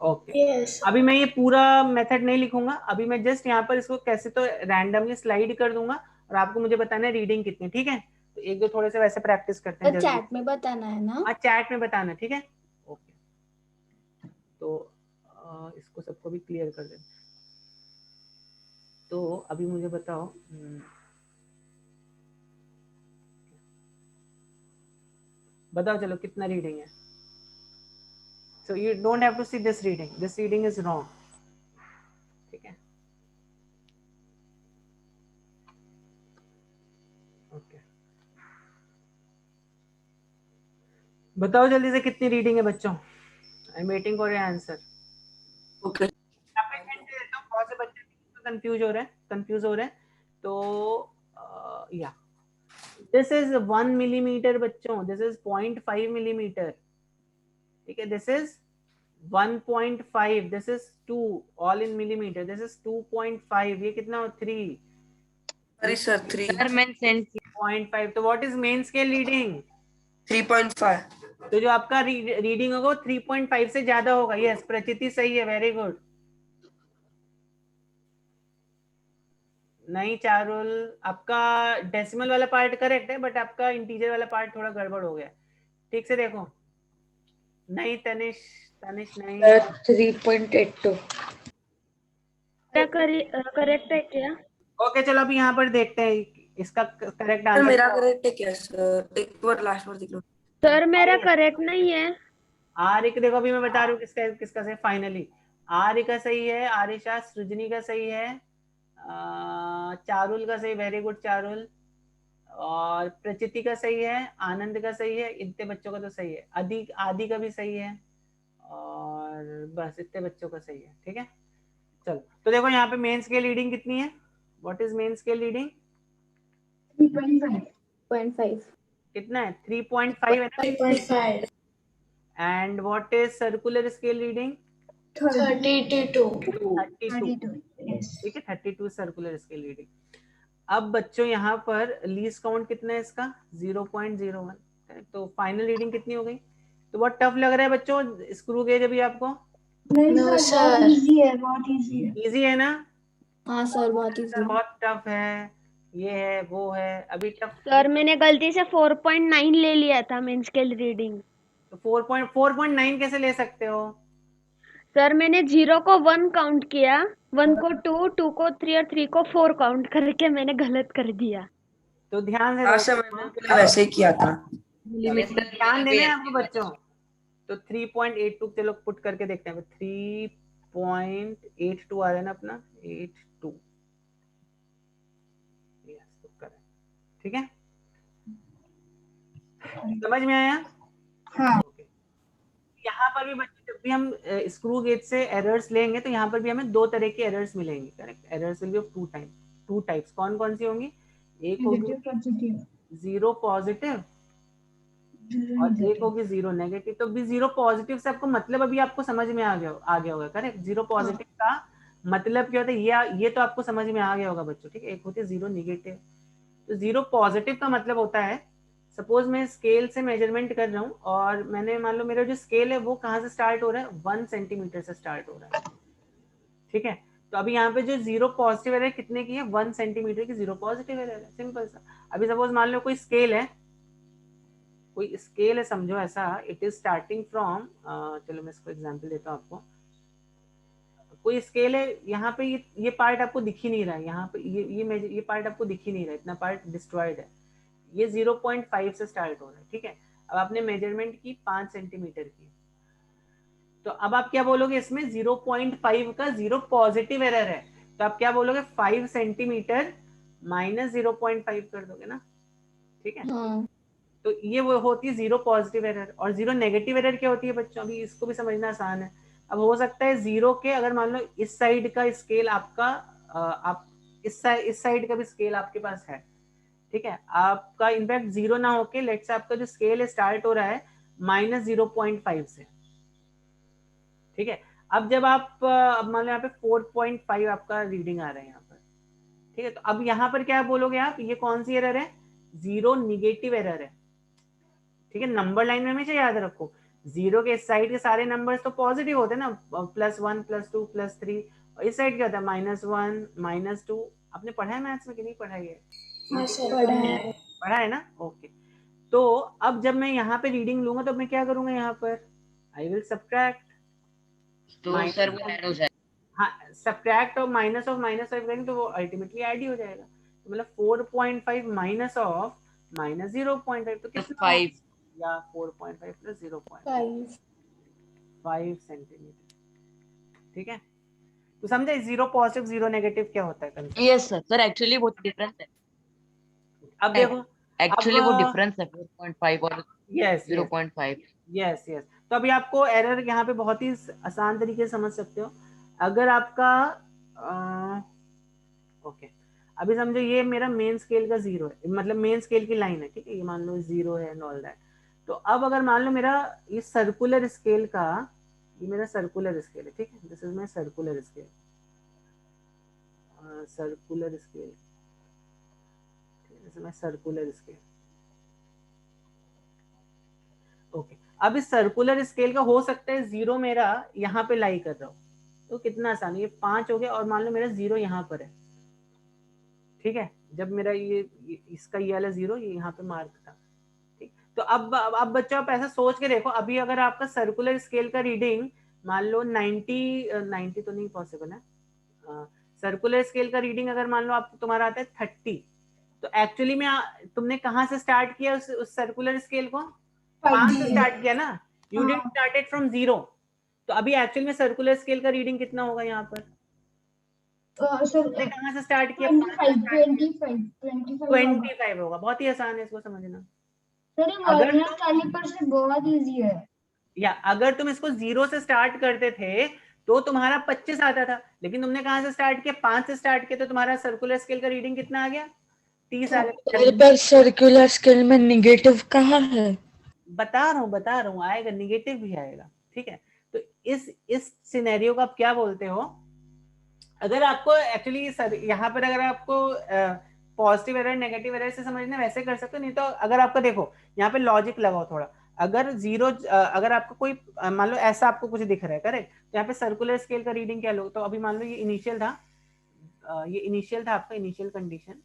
Okay yes. अभी मैं ये पूरा मेथड नहीं लिखूंगा, अभी मैं जस्ट यहाँ पर इसको कैसे तो रैंडमली स्लाइड कर दूंगा और आपको मुझे बताना है रीडिंग कितनी, ठीक है। तो एक दो थोड़े से वैसे प्रैक्टिस करते हैं तो जल्दी। चैट में बताना है ना? हाँ चैट में बताना, ठीक है। ओके तो इसको सबको भी क्लियर कर दें। तो अभी मुझे बताओ, बताओ चलो कितना रीडिंग है। So you don't have to see this reading is wrong, ठीक है। ओके बताओ जल्दी से कितनी रीडिंग है बच्चों? I am waiting for your answer. Okay बहुत से बच्चे कंफ्यूज हो रहे हैं तो या दिस इज 1 मिलीमीटर बच्चों, दिस इज 0.5 मिलीमीटर, ठीक है। This is 1.5, this is 2 all in millimetre, this is 2.5, ये कितना हो 3 सॉरी सर 3 सर मैंने सेंड 0.5। तो what is main scale reading? 3.5 तो जो आपका रीडिंग होगा वो 3.5 से ज्यादा होगा। यस प्रचिति सही है, वेरी गुड। नहीं चारुल, आपका डेसिमल वाला पार्ट करेक्ट है बट आपका इंटीजर वाला पार्ट थोड़ा गड़बड़ हो गया, ठीक से देखो। नहीं तनिष नहीं। 3.82 क्या करेक्ट है क्या? ओके चलो अभी यहाँ पर देखते हैं इसका करेक्ट सर आंसर। मेरा करेक्ट है क्या सर? एक बार लास्ट बार देख लो। सर मेरा करेक्ट नहीं है। आर एक देखो अभी मैं बता रहा हूँ किसका सही। फाइनली आर का सही है, आरिशा, सृजनी का सही है, चारुल का सही, वेरी गुड चारुल, और प्रचिति का सही है, आनंद का सही है, इतने बच्चों का तो सही है, आदि का भी सही है, और बस इतने बच्चों का सही है, ठीक है। चलो तो देखो यहाँ पे मेन स्केल रीडिंग कितनी है? What is main scale reading? 3.5 कितना है? 3.5 है ना। 3.5। And what is circular scale reading? 32। 32, ठीक है 32 सर्कुलर स्केल रीडिंग। अब बच्चों यहाँ पर लीस्ट काउंट कितना है इसका? 0.01, तो फाइनल रीडिंग कितनी हो गई? तो बहुत टफ लग रहा है बच्चों स्क्रू गेज अभी आपको? No sir. इजी है, बहुत इजी है। इजी है ना? हाँ सर, बहुत सर इजी। बहुत टफ है, ये है वो है, अभी टफ। सर मैंने गलती से 4.9 ले लिया था मेन स्केल रीडिंग। तो 4.9 कैसे ले सकते हो? सर मैंने 0 को 1 काउंट किया, 1 को 2, 2 को 3 और 3 को 4 काउंट करके मैंने गलत कर दिया। तो ध्यान से हाँ देखो, सर, मैंने पहले वैसे ही किया था। ध्यान देना है आपको बच्चों। तो 3.82 चलो पुट करके देखते हैं। 3.82 आ रहा है ना अपना, 82। यस, तो करेक्ट। ठीक है, समझ में आया? हाँ। ओके। यहाँ पर भी बच्चे जब भी हम स्क्रू गेज से एरर्स लेंगे तो यहाँ पर भी हमें दो तरह की एरर्स मिलेंगी। Correct, errors will be of two types. कौन कौन सी होंगी? एक होगी जीरो पॉजिटिव और एक होगी जीरो नेगेटिव। तो भी जीरो पॉजिटिव से आपको मतलब अभी आपको समझ में आ गया होगा। करेक्ट, जीरो पॉजिटिव का मतलब क्या होता है ये तो आपको समझ में आ गया होगा बच्चों। ठीक है, एक होती है जीरो निगेटिव। तो जीरो पॉजिटिव का मतलब होता है, सपोज मैं स्केल से मेजरमेंट कर रहा हूँ और मैंने मान लो मेरा जो स्केल है वो कहाँ से स्टार्ट हो रहा है, 1 सेंटीमीटर से स्टार्ट हो रहा है। ठीक है, तो अभी यहाँ पे जो जीरो पॉजिटिव एरर कितने की है, 1 सेंटीमीटर की जीरो पॉजिटिव एरर है, सिंपल सा। अभी सपोज मान लो कोई स्केल है समझो ऐसा, इट इज स्टार्टिंग फ्रॉम, चलो मैं इसको एग्जांपल देता हूँ आपको। कोई स्केल है, यहाँ पे ये पार्ट आपको दिख ही नहीं रहा है, यहाँ पे ये पार्ट आपको दिख ही नहीं रहा है, इतना पार्ट डिस्ट्रॉयड है। ये 0.5 से स्टार्ट हो रहा है। ठीक है, अब आपने मेजरमेंट की 5 सेंटीमीटर की, तो अब आप क्या बोलोगे, इसमें 0.5 का जीरो पॉजिटिव एरर है, तो आप क्या बोलोगे, 5 सेंटीमीटर माइनस 0.5 कर दोगे ना। ठीक है, हाँ। तो ये वो होती है जीरो पॉजिटिव एरर। और जीरो नेगेटिव एरर क्या होती है बच्चों, अभी इसको भी समझना आसान है। अब हो सकता है जीरो के, अगर मान लो इस साइड का स्केल आपका, आप इस साइड का भी स्केल आपके पास है। ठीक है, आपका इनफैक्ट जीरो ना होके लेट्स से आपका जो स्केल है स्टार्ट हो रहा है माइनस 0.5 से। ठीक है, अब जब आप अब मान लो यहाँ पे 4.5 आपका रीडिंग आ रहा है यहाँ पर। ठीक है, तो अब यहाँ पर क्या बोलोगे आप, ये कौन सी एरर है, जीरो निगेटिव एरर है। ठीक है, नंबर लाइन में हमेशा याद रखो, जीरो के इस साइड के सारे नंबर्स तो पॉजिटिव होते हैं ना, +1 +2 +3, और इस साइड क्या होता है, -1 -2। आपने पढ़ा है मैथ्स में कि नहीं पढ़ा है? हाँ सर, पढ़ा है ना, ओके। तो अब जब मैं यहाँ पे रीडिंग लूंगा तो मैं क्या करूंगा, यहाँ पर आई विल सब्ट्रैक्ट। तो सर वो ऐड हो जाएगा। हाँ, सब्ट्रैक्ट और माइनस ऑफ करेंगे तो वो अल्टीमेटली ऐड ही हो जाएगा। तो मतलब 4.5 माइनस ऑफ माइनस 0.5 तो कितना 5 या 4.5 प्लस 0.5 सेंटीमीटर। ठीक है, तो समझे जीरो पॉजिटिव जीरो नेगेटिव क्या होता है कंसेप्ट? यस सर एक्चुअली वो डिफरेंस है। अब देखो, एक्चुअली वो डिफरेंस है 4.5 और यस 0.5। यस। तो अभी आपको एरर यहाँ पे बहुत ही आसान तरीके से समझ सकते हो। अगर आपका ओके, अभी समझो ये मेरा मेन स्केल का जीरो है, मतलब मेन स्केल की लाइन है। ठीक है, ये मान लो जीरो है एंड ऑल दैट। तो अब अगर मान लो मेरा ये सर्कुलर स्केल का, ये मेरा सर्कुलर स्केल है। ठीक है, this is my circular scale, circular scale, circular scale. Okay, अब इस सर्कुलर स्केल का हो सकता है जीरो मेरा यहाँ पे लाई कर रहा हो, तो कितना आसान है, ये 5 हो गया और मान लो मेरा जीरो यहाँ पर है। ठीक है, जब मेरा ये इसका ये वाला जीरो ये यहाँ पे मार्क था। ठीक, तो अब बच्चों आप ऐसा सोच के देखो, अभी अगर आपका सर्कुलर स्केल का रीडिंग मान लो 90 तो नहीं पॉसिबल है, सर्कुलर स्केल का रीडिंग अगर मान लो आप तुम्हारा आता है 30, तो एक्चुअली में तुमने कहाँ से स्टार्ट किया उस सर्कुलर स्केल को, 5 से स्टार्ट किया ना, यू डिड स्टार्टेड फ्रॉम 0। तो अभी एक्चुअल में सर्कुलर स्केल का रीडिंग कितना होगा यहाँ पर, तुमने कहाँ से स्टार्ट किया, 25 होगा। बहुत ही आसान है इसको समझना। अगर कैलिपर से बहुत इजी है। या अगर तुम इसको 0 से स्टार्ट करते थे तो तुम्हारा 25 आता था, लेकिन तुमने कहाँ से स्टार्ट किया, 5 से स्टार्ट किया, तो तुम्हारा सर्कुलर स्केल का रीडिंग कितना आ गया, 30 आ गया। मेरे पास सर्कुलर स्केल में निगेटिव कहाँ है? बता रहा हूँ आएगा, निगेटिव भी आएगा। ठीक है, तो इस सिनेरियो को आप क्या बोलते हो, अगर आपको एक्चुअली यहाँ पर अगर आपको पॉजिटिव एरर नेगेटिव एरर से समझना वैसे कर सकते हो, नहीं तो अगर आपका देखो यहाँ पे लॉजिक लगाओ थोड़ा, अगर जीरो, अगर आपको कोई मान लो ऐसा आपको कुछ दिख रहा है, करेक्ट, तो यहाँ पे सर्कुलर स्केल का रीडिंग क्या लो, तो अभी मान लो ये इनिशियल था, ये इनिशियल था आपका, इनिशियल कंडीशन,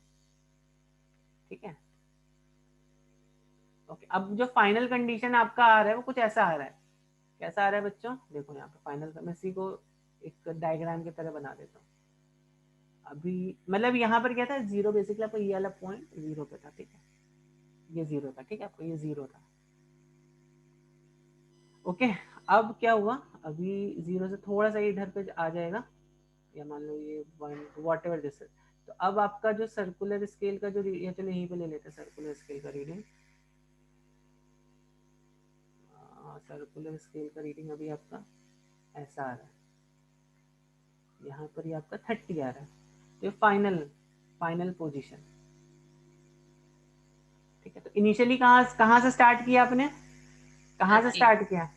ठीक है। ओके, अब जो फाइनल कंडीशन आपका आ रहा है वो कुछ ऐसा आ रहा है, कैसा आ रहा है बच्चों, देखो यहाँ पे फाइनल, मैं इसी को एक डायग्राम की तरह बना देता हूँ। अभी मतलब यहाँ पर क्या था, जीरो, बेसिकली आपको ये वाला पॉइंट जीरो पे था, ठीक है, ये जीरो था, ठीक है, आपको ये जीरो था। ओके, अब क्या हुआ, अभी जीरो से थोड़ा सा इधर पे आ जाएगा, या मान लो ये वन, वॉट एवर दिस है, तो अब आपका जो सर्कुलर स्केल का जो, ये चलो यहीं पे ले लेते हैं सर्कुलर स्केल का रीडिंग। सर्कुलर स्केल का रीडिंग अभी आपका ऐसा आ रहा है, यहाँ पर ये आपका 30 आ रहा है, तो फाइनल पोजीशन, ठीक है। तो इनिशियली कहाँ से स्टार्ट किया आपने, कहाँ से स्टार्ट किया,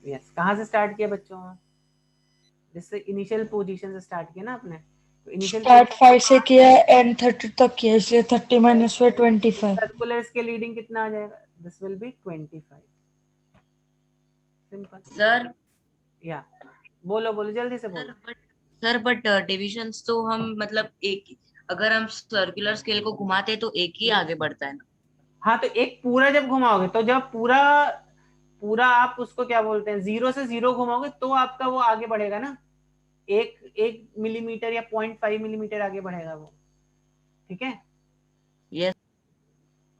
यस, कहाँ से स्टार्ट किया बच्चों, जिससे इनिशियल पोजीशन से स्टार्ट किया ना आपने, तो इनिशियल स्टार्ट 5 से किया एंड 30 तक किया, इसलिए 30 माइनस 5 25। सर्कुलर स्केल रीडिंग कितना आ जाएगा, this will be 25, simple. Sir या बोलो जल्दी से बोलो। सर बट डिविजन्स तो हम मतलब एक, अगर हम सर्कुलर स्केल को घुमाते तो एक ही आगे बढ़ता है ना। हाँ, तो एक पूरा जब घुमाओगे, तो जब पूरा आप उसको क्या बोलते हैं, जीरो से जीरो घुमाओगे तो आपका वो आगे बढ़ेगा ना, एक मिलीमीटर या 0.5 मिलीमीटर आगे बढ़ेगा वो, ठीक है। यस।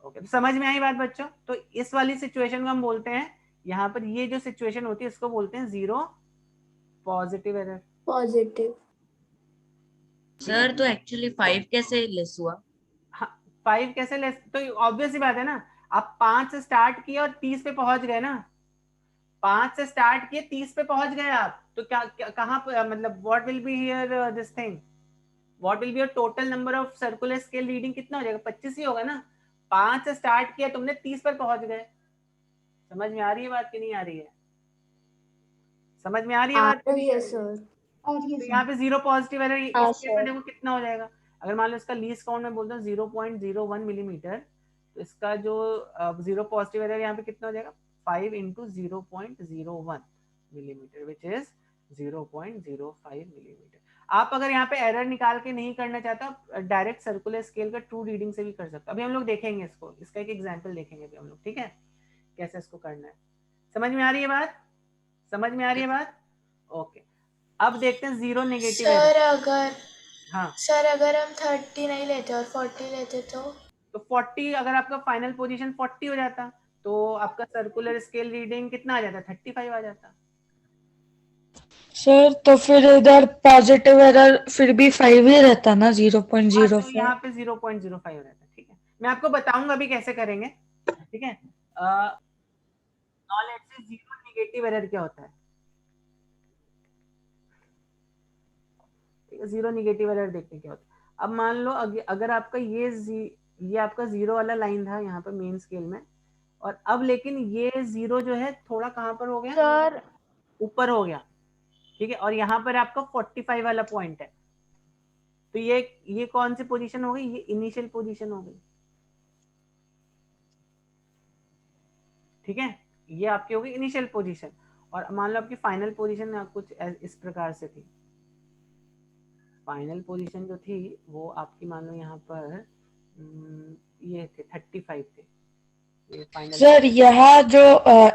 ओके, तो समझ में आई बात बच्चों। तो इस वाली सिचुएशन को हम बोलते हैं, यहाँ पर ये जो सिचुएशन होती है इसको बोलते हैं zero positive error. Positive. Sir तो एक्चुअली 5 कैसे लेस हुआ, 5 कैसे लेस, तो ऑब्वियस ही बात है ना, आप 5 से स्टार्ट किए और 30 पे पहुंच गए ना, 5 से स्टार्ट किए 30 पे पहुंच गए आप, तो क्या कहाँ पर, मतलब what will be here this thing, what will be your total number of circular scale reading, कितना हो जाएगा, 25 ही होगा ना। 5 से स्टार्ट किया तुमने, 30 पर पहुंच गए। समझ में आ रही है बात कि नहीं आ रही है, समझ में आ रही है बात? सर। तो यहाँ पे जीरो पॉजिटिव एरर, हाँ, इस केस में सर। देखो कितना हो जाएगा, अगर मान लो इसका लीस्ट काउंट में बोलता हूँ 0.01 मिलीमीटर, तो इसका जो जीरो पॉजिटिव एरर यहाँ पे कितना हो जाएगा, 5 into 0.01 millimetre, which is 0.05 millimetre. आप अगर यहाँ पे एरर निकाल के नहीं करना चाहते, आप डायरेक्ट सर्कुलर स्केल का ट्रू रीडिंग से भी कर सकते हो। अभी हम लोग देखेंगे इसको, इसका एक एग्जाम्पल देखेंगे अभी हम लोग, ठीक है, कैसे इसको करना है। समझ में आ रही है बात, समझ में आ रही है बात? ओके, अब देखते हैं जीरो नेगेटिव सर एरर। अगर हाँ, सर अगर हम 30 नहीं लेते और 40 लेते तो 40, अगर आपका फाइनल पोजीशन 40 हो जाता, तो आपका सर्कुलर स्केल रीडिंग कितना आ जाता, 35 आ जाता। सर तो फिर इधर पॉजिटिव एरर फिर भी 5 ही रहता ना, हाँ, तो 0.05। यहाँ पे 0.05 हो जाता, ठीक है। मैं आपको बताऊंगा अभी कैसे करेंगे, ठीक है। Let's say zero negative error क्या होता है, ठीक है, जीरो नेगेटिव एरर देखते क्या होता है। अब मान लो अगर आपका ये आपका जीरो वाला लाइन था यहाँ पर मेन स्केल में, और अब लेकिन ये जीरो जो है थोड़ा कहाँ पर हो गया, सर ऊपर हो गया, ठीक है, और यहाँ पर आपका 45 वाला पॉइंट है, तो ये कौन सी पोजीशन हो गई, ये इनिशियल पोजीशन हो गई, ठीक है, ये आपकी हो गई इनिशियल पोजीशन। और मान लो आपकी फाइनल पोजीशन कुछ इस प्रकार से थी, फाइनल पोजीशन जो थी वो आपकी मान लो यहाँ पर ये थे 35 थे, ये फाइनल। सर यहाँ जो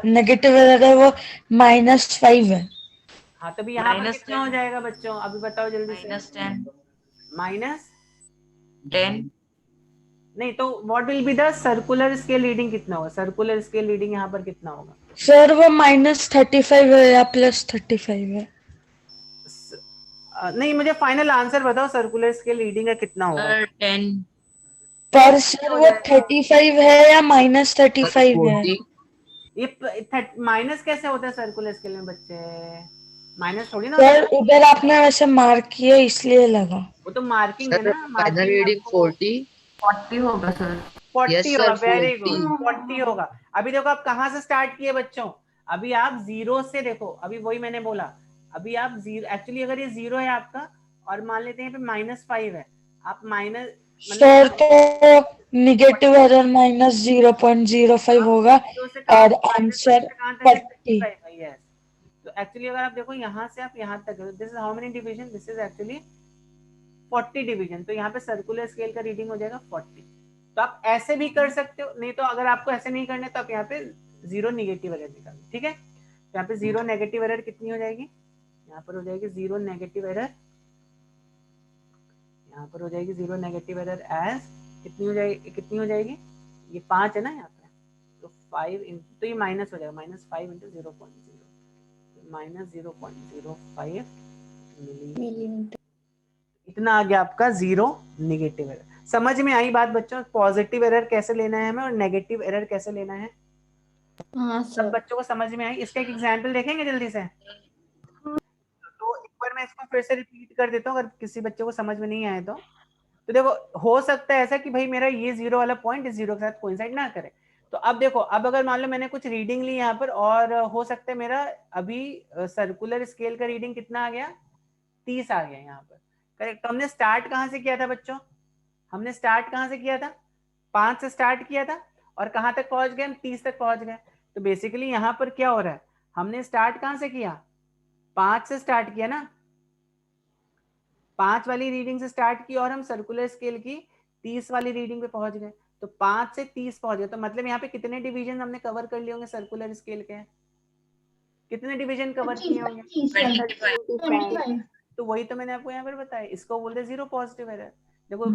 नेगेटिव एरर है वो -5 है। हाँ, तभी यहाँ पर -10 कितना हो जाएगा बच्चों, अभी बताओ जल्दी से। -10 -10 नहीं, तो what will be the circular scale reading, कितना होगा सर्कुलर स्केल रीडिंग यहाँ पर कितना होगा? सर वो -35 है या +35 है? नहीं, मुझे फाइनल आंसर बताओ, सर्कुलर स्केल रीडिंग का कितना होगा? 10 पर सर वो 35 है या -35 है? ये माइनस कैसे होता है सर्कुलर स्केल में बच्चे, माइनस थोड़ी ना सर उधर आपने वैसे मार्क किया इसलिए लगा। वो तो मार्किंग है ना, फाइनल रीडिंग 40 होगा सर। 40 होगा, वेरी गुड, 40 होगा। अभी देखो आप कहाँ से स्टार्ट किए बच्चों, अभी आप जीरो से, देखो अभी वही मैंने बोला, अभी आप जीरो, एक्चुअली अगर ये जीरो है आपका और मान लेते हैं पे -5 है, आप माइनस सर तो नेगेटिव एरर माइनस 0.05 होगा और आंसर 40। यस, तो एक्चुअली अगर आप देखो यहाँ से आप यहाँ तक, this is how many division, this is actually 40 division, तो यहाँ पे सर्कुलर स्केल का रीडिंग हो जाएगा 40। तो आप ऐसे भी कर सकते हो, नहीं तो अगर आपको ऐसे नहीं करने तो आप यहाँ पे 0 नेगेटिव एरर निकालो, ठीक है। तो यहाँ पे 0 नेगेटिव एरर कितनी हो जाएगी, यहाँ पर हो जाएगी 0 नेगेटिव एरर, यहाँ पर हो जाएगी 0 नेगेटिव एरर एज कितनी हो जाएगी, ये 5 है ना यहाँ पे, तो 5 तो ये माइनस हो जाएगा, -5 × 0.0, माइनस 0.05 मिलीमीटर। इतना आ गया आपका 0 नेगेटिव एरर। समझ में आई बात बच्चों, पॉजिटिव एरर कैसे लेना है हमें और नेगेटिव एरर कैसे लेना है? हाँ सब सर। बच्चों को समझ में आई? इसका एक एग्जांपल देखेंगे जल्दी से। तो एक बार मैं इसको फिर से रिपीट कर देता हूँ, अगर किसी बच्चे को समझ में नहीं आए तो देखो, हो सकता है ऐसा कि भाई मेरा ये 0 वाला पॉइंट इस 0 के साथ कोइंसाइड ना करे। तो अब देखो, अब अगर मान लो मैंने कुछ रीडिंग ली यहाँ पर, और हो सकता है मेरा अभी सर्कुलर स्केल का रीडिंग कितना आ गया, 30 आ गया यहाँ पर, करेक्ट। तो हमने स्टार्ट कहाँ से किया था बच्चों, हमने स्टार्ट कहाँ से किया था, 5 से स्टार्ट किया था, और कहाँ तक पहुंच गए हम, 30 तक पहुंच गए। तो बेसिकली यहाँ पर क्या हो रहा है, हमने स्टार्ट कहाँ से किया, 5 से स्टार्ट किया ना, 5 वाली रीडिंग से स्टार्ट की और हम सर्कुलर स्केल की 30 वाली रीडिंग पे पहुंच गए। तो 5 से 30 पहुंच गए, तो मतलब यहाँ पे कितने डिवीजन हमने कवर कर लिए होंगे सर्कुलर स्केल के, कितने डिवीजन कवर किए होंगे, 25। तो वही तो मैंने आपको यहाँ पर बताया, इसको बोलते हैं 0 पॉजिटिव एरर। देखो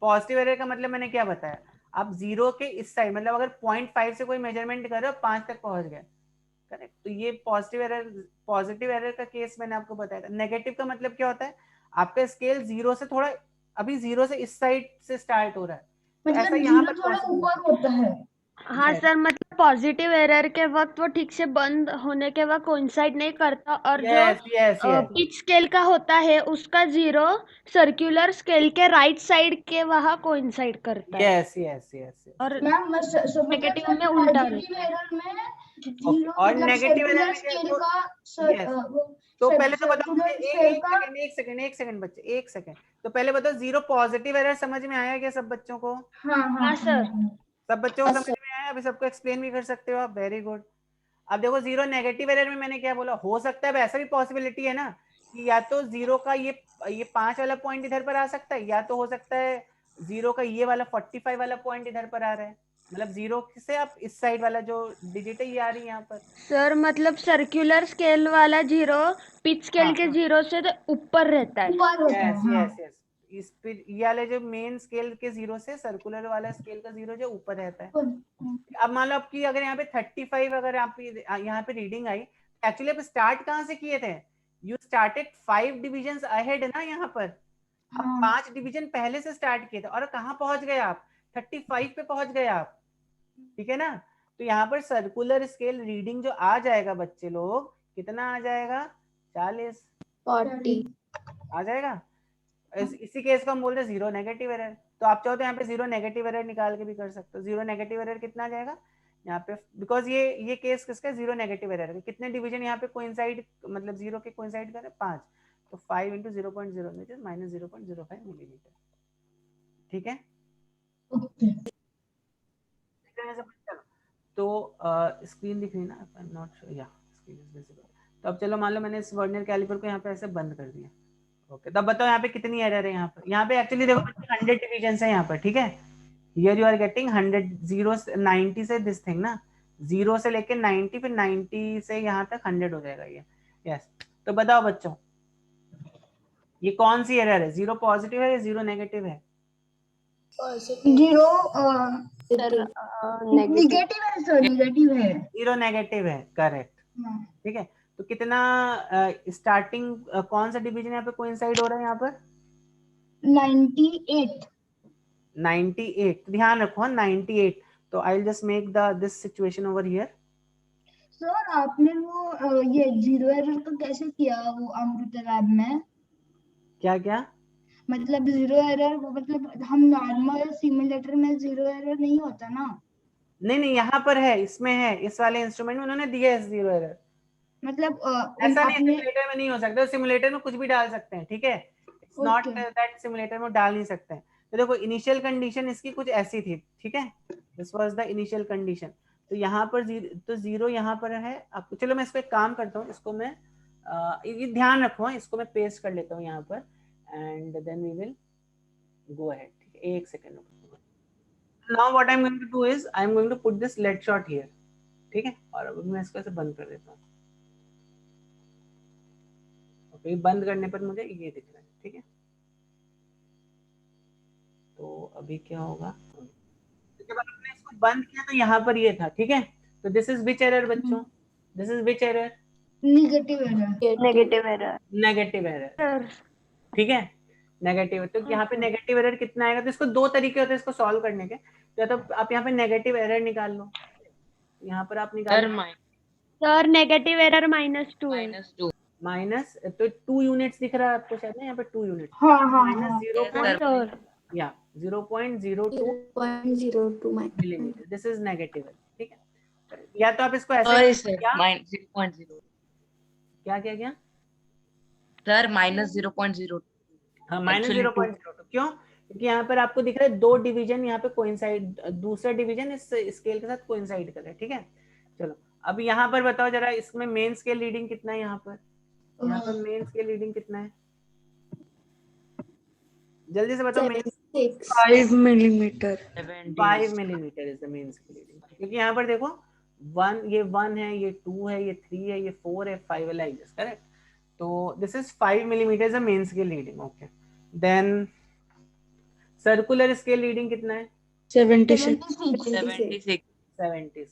पॉजिटिव एरर का मतलब मैंने क्या बताया, आप 0 के इस साइड, मतलब अगर 0.5 से कोई मेजरमेंट कर रहे हो 5 तक पहुंच गए, करेक्ट। तो ये पॉजिटिव एरर का केस मैंने आपको बताया था। नेगेटिव का मतलब क्या होता है, आपका स्केल 0 से थोड़ा, अभी 0 से इस साइड से स्टार्ट हो रहा है, तो ऐसा यहाँ पर थोड़ा ऊपर होता है। हाँ सर, मतलब पॉजिटिव एरर के वक्त वो ठीक से बंद होने के वक्त कोइंसाइड नहीं करता, और जो पिच स्केल का होता है उसका 0 सर्कुलर स्केल के राइट साइड के वहाँ कोइंसाइड करता है। यस और मैम नेगेटिव में उल्टा पॉजिटिव एरर में Okay, 0 और मतलब नेगेटिव एरर सर्कुलर में स्केल क्या, का तो पहले तो बताओ मुझे, सर्कुलर एक सेकंड बच्चे, एक सेकंड, तो पहले बताओ 0 पॉजिटिव एरर समझ में आया क्या सब बच्चों को? हाँ सर। सब बच्चों को समझ में आया? अभी सबको एक्सप्लेन भी कर सकते हो आप, वेरी गुड। अब देखो 0 नेगेटिव एरर में मैंने क्या बोला, हो सकता है ऐसा भी पॉसिबिलिटी है ना कि या तो 0 का ये 5 वाला पॉइंट इधर पर आ सकता है, या तो हो सकता है 0 का ये वाला 45 वाला पॉइंट इधर पर आ रहा है, मतलब 0 से आप इस साइड वाला जो डिजिट है ये आ रही है यहाँ पर। सर मतलब सर्कुलर स्केल वाला 0 पिच स्केल के 0 से तो ऊपर रहता है। यस, इस पे ये वाले जो मेन स्केल के 0 से सर्कुलर वाला स्केल का 0 जो ऊपर रहता है। अब मान लो आपकी अगर यहाँ पे 35 अगर आप यहाँ पे रीडिंग आई, एक्चुअली आप स्टार्ट कहाँ से किए थे, यू स्टार्टेड 5 डिविजन्स अहेड ना, यहाँ पर आप 5 डिवीजन पहले से स्टार्ट किए थे, और कहाँ पहुंच गए आप, 35 पे पहुंच गए आप, ठीक है ना। तो यहाँ पर सर्कुलर स्केल रीडिंग जो आ जाएगा बच्चे लोग, कितना आ जाएगा, 40 आ जाएगा। इसी केस को हम बोलते हैं 0 नेगेटिव एरर। तो आप चाहो तो यहाँ पे 0 नेगेटिव एरर निकाल के भी कर सकते हो। 0 नेगेटिव एरर कितना आ जाएगा यहाँ पे, बिकॉज ये केस किसका, 0 नेगेटिव एरर, कितने डिवीजन यहाँ पे कोइंसाइड, मतलब 0 के कोइंसाइड करें 5, तो 5 × 0.0 माइनस 0.05 मिलीमीटर, ठीक है। तो स्क्रीन दिख रही ना, आई एम नॉट श्योर, या स्क्रीन इज विजिबल। तो अब चलो मान लो मैंने इस वर्नियर कैलिपर को यहाँ पे ऐसे बंद कर दिया, ओके। तब बताओ यहाँ पे कितनी एरर है, यहाँ पे एक्चुअली देखो 100 डिवीजन है यहाँ पर, ठीक है। हियर यू आर गेटिंग 100, 0 से 90 से दिस थिंग ना, 0 से लेके 90, फिर 90 से यहाँ तक 100 हो जाएगा ये, यस। तो बताओ बच्चों ये कौन सी एरर है, 0 पॉजिटिव है या 0 नेगेटिव है? 0 नेगेटिव है, करेक्ट, ठीक है। तो कितना स्टार्टिंग कौन सा डिवीजन यहाँ पे कोइंसाइड हो रहा है, यहाँ पर 98, ध्यान रखो 98। तो I will just make this situation over here. Sir आपने वो ये 0 एरर का कैसे किया वो अमृता लैब में? क्या मतलब 0 एरर, मतलब हम नॉर्मल सिमुलेटर में 0 एरर नहीं होता ना? नहीं, यहाँ पर है, इसमें है, इस वाले इंस्ट्रूमेंट में उन्होंने दिया है 0 एरर। मतलब ऐसा नहीं, सिमुलेटर में नहीं हो सकता, सिमुलेटर में कुछ भी डाल सकते हैं, ठीक है। इट्स नॉट दैट सिमुलेटर में डाल नहीं सकते हैं। तो देखो इनिशियल कंडीशन इसकी कुछ ऐसी थी, ठीक है, this was the initial condition. तो यहाँ पर जीरो यहाँ पर है आपको। चलो मैं इसको एक काम करता हूँ, इसको मैं ये ध्यान रखो, इसको मैं पेस्ट कर लेता हूँ यहाँ पर and then we will go ahead. ठीक है, एक second. Now what I am going to do is I am going to put this late shot here, ठीक है, और अब मैं इसको ऐसे बंद कर देता हूँ। ओके, बंद करने पर मुझे ये दिख रहा है, ठीक है। तो अभी क्या होगा, जब आपने इसको बंद किया तो यहाँ पर ये था, ठीक है। तो दिस इज विच एरर बच्चों, this is which error, negative error, negative error, negative error, ठीक है, नेगेटिव। तो यहाँ पे नेगेटिव एरर कितना आएगा, तो इसको दो तरीके होते हैं इसको सॉल्व करने के। या तो आप यहाँ पे नेगेटिव एरर निकाल लो, यहाँ पर आप निकाल लो सर नेगेटिव एरर -2 है। माइनस, तो 2 यूनिट्स दिख रहा है आपको शायद ना, यहाँ पे 2 unit, minus 0.02 millimetre, this is negative, ठीक है। या तो आप इसको ऐसे क्या क्या क्या सर -0.02, हाँ -0.02, क्यों? क्योंकि यहाँ पर आपको दिख रहा है 2 डिवीजन यहाँ पे कोइंसाइड, दूसरा डिवीजन इस स्केल के साथ कोइंसाइड कर रहा है, ठीक है। चलो अब यहाँ पर बताओ जरा, इसमें मेन स्केल रीडिंग कितना है, यहाँ पर मेन स्केल रीडिंग कितना है, जल्दी से बताओ। Main 5 millimetre, 5 millimetre is the main scale reading, क्योंकि यहाँ पर देखो 1, ये 1 है, ये 2 है, ये 3 है, ये 4 है, 5 है, लाइक दिस, करेक्ट। तो this is 5 millimetre is the main scale reading, okay. Then circular scale reading कितना है, 76, 76,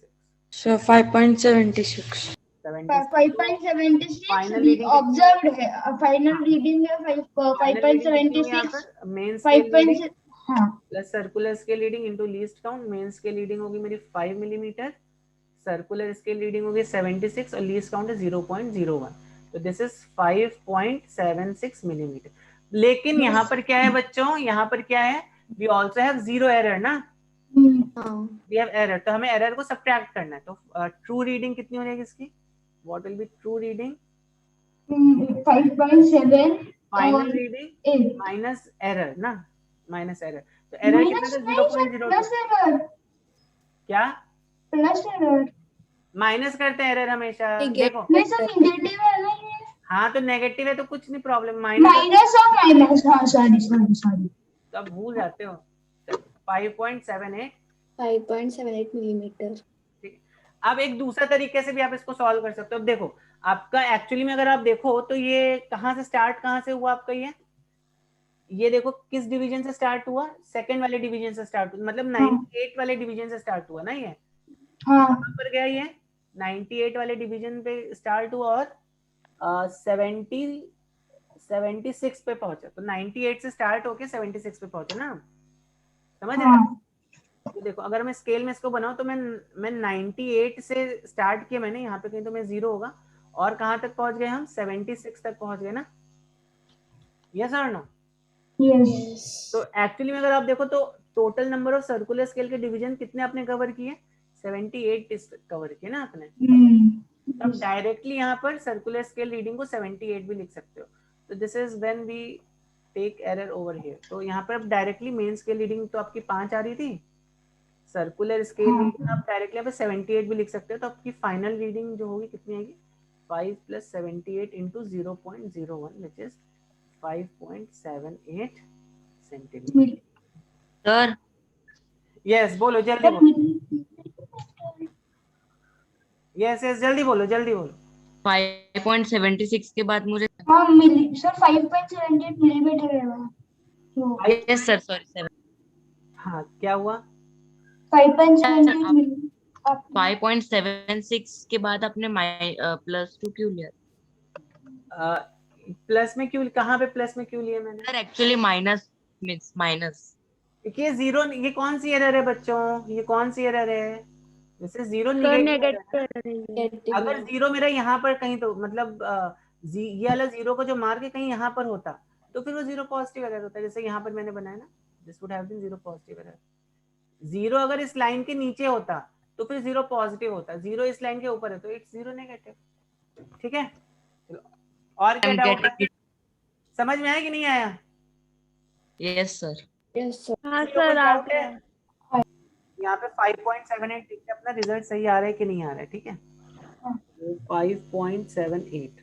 so 5.76, 5.76 फाइनल रीडिंग ऑब्जर्व्ड है, फाइनल रीडिंग है 5.76, मेन 5. हाँ, plus circular scale reading into least count. Main scale reading होगी मेरी 5 millimetre, circular scale reading होगी 76 और least count है 0.01, तो दिस इज 5.76 मिलीमीटर। लेकिन यहाँ पर क्या है बच्चों, यहाँ पर क्या है, we also have zero error ना, वी हैव एरर, तो हमें एरर को सब्ट्रैक्ट करना है। तो ट्रू रीडिंग कितनी हो जाएगी इसकी, what will be true reading, 5.7 final reading minus error ना, माइनस एरर। तो एरर कितना था, 0.02, क्या प्लस एरर, माइनस करते हैं एरर हमेशा, देखो नेगेटिव है ना ये, हाँ तो नेगेटिव है तो कुछ नहीं प्रॉब्लम, माइनस और माइनस, हाँ सॉरी, तो आप भूल जाते हो। 5.78 मिलीमीटर। ठीक। अब एक दूसरा तरीके से भी आप इसको सॉल्व कर सकते हो। अब देखो आपका एक्चुअली में अगर आप देखो तो ये कहाँ से स्टार्ट, कहाँ से हुआ आपका, ये देखो किस डिवीजन से स्टार्ट हुआ, सेकंड वाले डिवीजन से स्टार्ट हुआ, मतलब 98 वाले डिवीजन से स्टार्ट हुआ ना, ये हाँ, कहाँ पर गया, ये 98 वाले डिवीजन पे स्टार्ट हुआ और 76 पे पहुंचा। तो 98 से स्टार्ट होके 76 पे पहुंचा ना, समझ रहे हैं? तो देखो अगर मैं स्केल में इसको बनाऊं तो मैं 98 से स्टार्ट किया मैंने, यहाँ पे कहीं तो मैं 0 होगा, और कहाँ तक पहुंच गए हम, 76 तक पहुंच गए ना, यस और नो? यस। तो एक्चुअली में अगर आप देखो तो total number of circular scale के डिवीजन कितने आपने कवर किए, 78 कवर किए ना आपने। अब डायरेक्टली यहाँ पर सर्कुलर स्केल रीडिंग को 78 भी लिख सकते हो। तो this is when we take error over here. तो यहाँ पर अब डायरेक्टली मेन स्केल रीडिंग तो आपकी 5 आ रही थी, सर्कुलर स्केल रीडिंग आप डायरेक्टली यहाँ पे 78 भी लिख सकते हो। तो आपकी फाइनल रीडिंग जो होगी कितनी आएगी, 5 + 78 × 0.01 which is 5.78 centimetre. Sir yes बोलो, जल्दी बोलो, यस जल्दी बोलो, जल्दी बोलो। 5.76 के बाद मुझे, हाँ सर 5.78 मिलीमीटर है वहाँ। यस सर, सॉरी 7, हाँ क्या हुआ, 5.78 मिलीमीटर। 5.76 के बाद आपने +2 क्यों लिया? प्लस में क्यों, कहाँ पे प्लस में क्यों लिया मैंने? Sir actually minus means minus. ये 0, ये कौन सी एरर है बच्चों, ये कौन सी एरर है, जैसे 0 नेगेटिव। अगर 0 मेरा यहाँ पर कहीं तो मतलब ये वाला 0 को जो मार के कहीं यहाँ पर होता तो फिर वो 0 पॉजिटिव एरर होता है, जैसे यहाँ पर मैंने बनाया ना, this would have been 0 positive error. 0 अगर इस लाइन के नीचे होता तो फिर 0 पॉजिटिव होता, 0 इस लाइन के ऊपर है तो इट्स 0 नेगेटिव। ठीक है, और क्या डाउट है, समझ में आया कि नहीं आया? Yes sir. Yes sir. हाँ किसी को कोई सर आ doubt है? गया। यहाँ पे 5.78 ठीक है, अपना रिजल्ट सही आ रहा है कि नहीं आ रहा है, ठीक है? 5.78.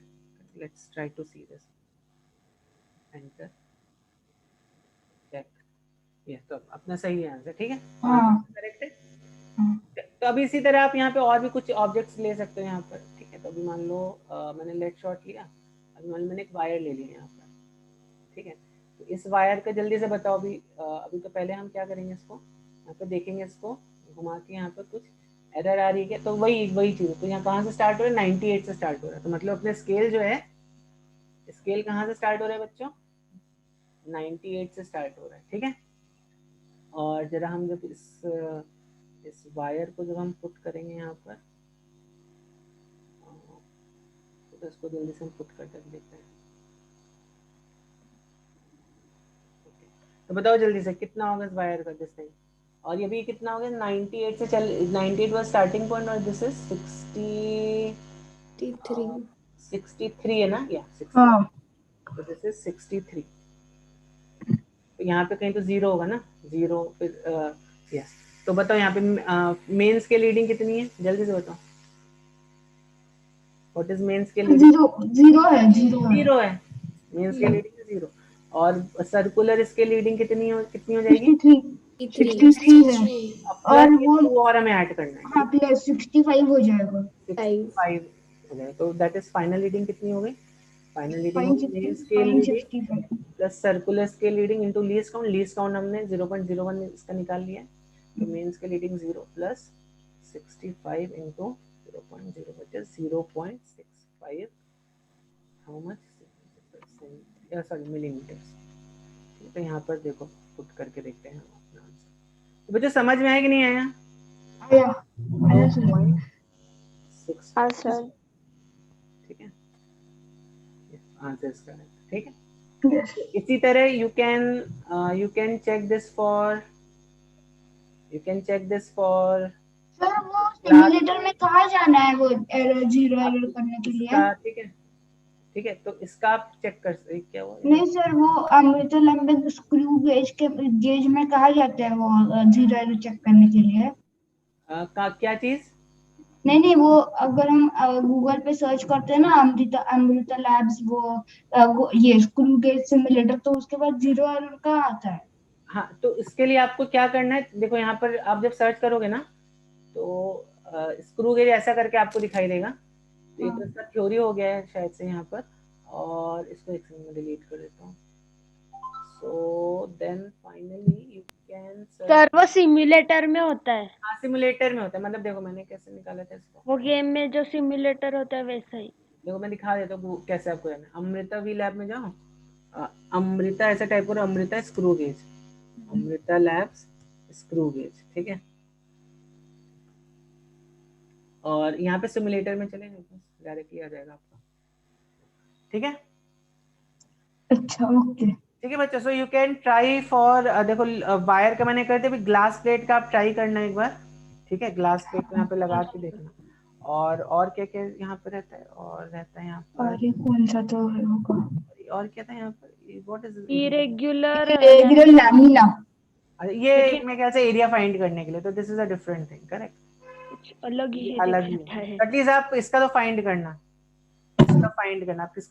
Let's try to see this. Enter. Check. ये तो अपना सही है आंसर, ठीक है? करेक्ट है? तो अभी इसी तरह आप यहाँ पे और भी कुछ ऑब्जेक्ट्स ले सकते हो यहाँ पर, ठीक है? तो अभी मान लो मैंने लेट शॉट लिया, अभी मान लो मैंने एक वायर ले लिया यहाँ पर, ठीक है? तो इस वायर का जल्दी से बताओ अभी अभी तो पहले हम क्या करेंगे, इसको यहाँ पे देखेंगे, इसको घुमा के यहाँ पर कुछ एरर आ रही है क्या, तो वही चीज़। तो यहाँ कहाँ से स्टार्ट हो रहा है, 98 से स्टार्ट हो रहा है, तो मतलब अपने स्केल जो है, स्केल कहाँ से स्टार्ट हो रहा है बच्चों, 98 से स्टार्ट हो रहा है, ठीक है? और जरा हम जब इस वायर को जब हम पुट करेंगे यहाँ पर, तो इसको जल्दी से हम पुट कर देते हैं। तो बताओ जल्दी से कितना होगा इस वायर का डिस्टेंस, और ये भी कितना हो गया, 98 से 98 वाज स्टार्टिंग पॉइंट और दिस इज 63 है ना, या 60, तो दिस इज 63। तो यहाँ पे कहीं तो जीरो होगा ना, जीरो फिर यस। तो बताओ यहाँ पे मेंस के लीडिंग कितनी है, जल्दी से बताओ। व्हाट इज मेंस के लीडिंग? जीरो है। मेंस के लीडिंग जीरो। और सर्कुलर इसके लीडिंग कितनी हो जाएगी? 63 है। और वो और हमें ऐड करना है, हाँ प्लस 65 हो जाएगा। 65 हो जाएगा। तो दैट इज फाइनल लीडिंग कितनी हो गई? फाइनल लीडिंग मेंस के लीडिंग प्लस सर्कुलर के leading into least count. Least count हमने 0.01 इसका निकाल लिया, तो मेंस के leading 0 plus 65 into 0.0 which is 0.65 how much, sorry millimetres. तो यहाँ पर देखो पुट करके देखते हैं अपना आंसर। तो बच्चों समझ में आया कि नहीं आया? आया सर। ठीक है, आंसर इज करेक्ट, ठीक है? इसी तरह you can check this for sir वो सिमुलेटर में कहाँ जाना है वो जीरो एरर करने के लिए? ठीक है, तो इसका आप चेक कर सकते, क्या हुआ? नहीं सर, वो अमृता लंबे स्क्रू गेज में कहा जाता है वो जीरो एरर चेक करने के लिए? क्या चीज? नहीं वो अगर हम गूगल पे सर्च करते हैं ना अमृता लैब्स वो ये स्क्रू गेज सिमुलेटर, तो उसके बाद जीरो एरर का आता है। हाँ, तो इसके लिए आपको क्या करना है, देखो यहाँ पर आप जब सर्च करोगे ना, तो स्क्रू गेज ऐसा करके आपको दिखाई देगा। तो ये तो इसका थ्योरी हो गया है शायद से यहाँ पर, और इसको एक सेकंड में डिलीट कर देता हूँ। So then finally you can sir वो सिमुलेटर में होता है। हाँ, सिमुलेटर में होता है, मतलब देखो मैंने कैसे निकाला था इसको, वो गेम में जो सिमुलेटर होता है वैसा ही। देखो मैं दिखा देता हूँ कैसे आपको करना है। अमृता वी लैब में जाओ, अमृता ऐसा टाइप करो, Amrita screw gauge, Amrita labs screw gauge, ठीक है? और यहाँ पे सिमुलेटर में चले जाओ, डायरेक्टली आ जाएगा आपका, ठीक है? अच्छा ओके, ठीक है बच्चों। So you can try for, देखो वायर का मैंने कर दिया, अभी ग्लास प्लेट का आप ट्राई करना एक बार, ठीक है? ग्लास प्लेट को यहाँ पे लगा के देखना। और क्या क्या यहाँ पे रहता है, और रहता है यहाँ पर, और ये कौन सा तो है होगा, और क्या था यहाँ पर, व्हाट इज इरेगुलर लैमिना। ये मेरे ख्याल से एरिया फाइंड करने के लिए, तो this is a different thing, correct? कुछ अलग ही दिखाता है। एटलीस्ट आप इसका तो फाइंड करना, आप किसका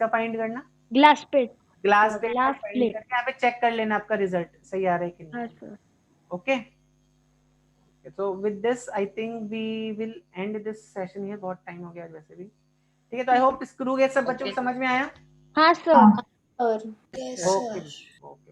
फाइंड करना? ग्लास प्लेट फाइंड करके यहाँ पे चेक कर लेना आपका रिजल्ट सही आ रहा है कि नहीं। Okay, so with this I think we will end this session here, बहुत टाइम हो गया वैसे भी, ठीक है? तो आई होप स्क्रू गेज सब बच्चों को समझ में आया। हाँ सर। ओके।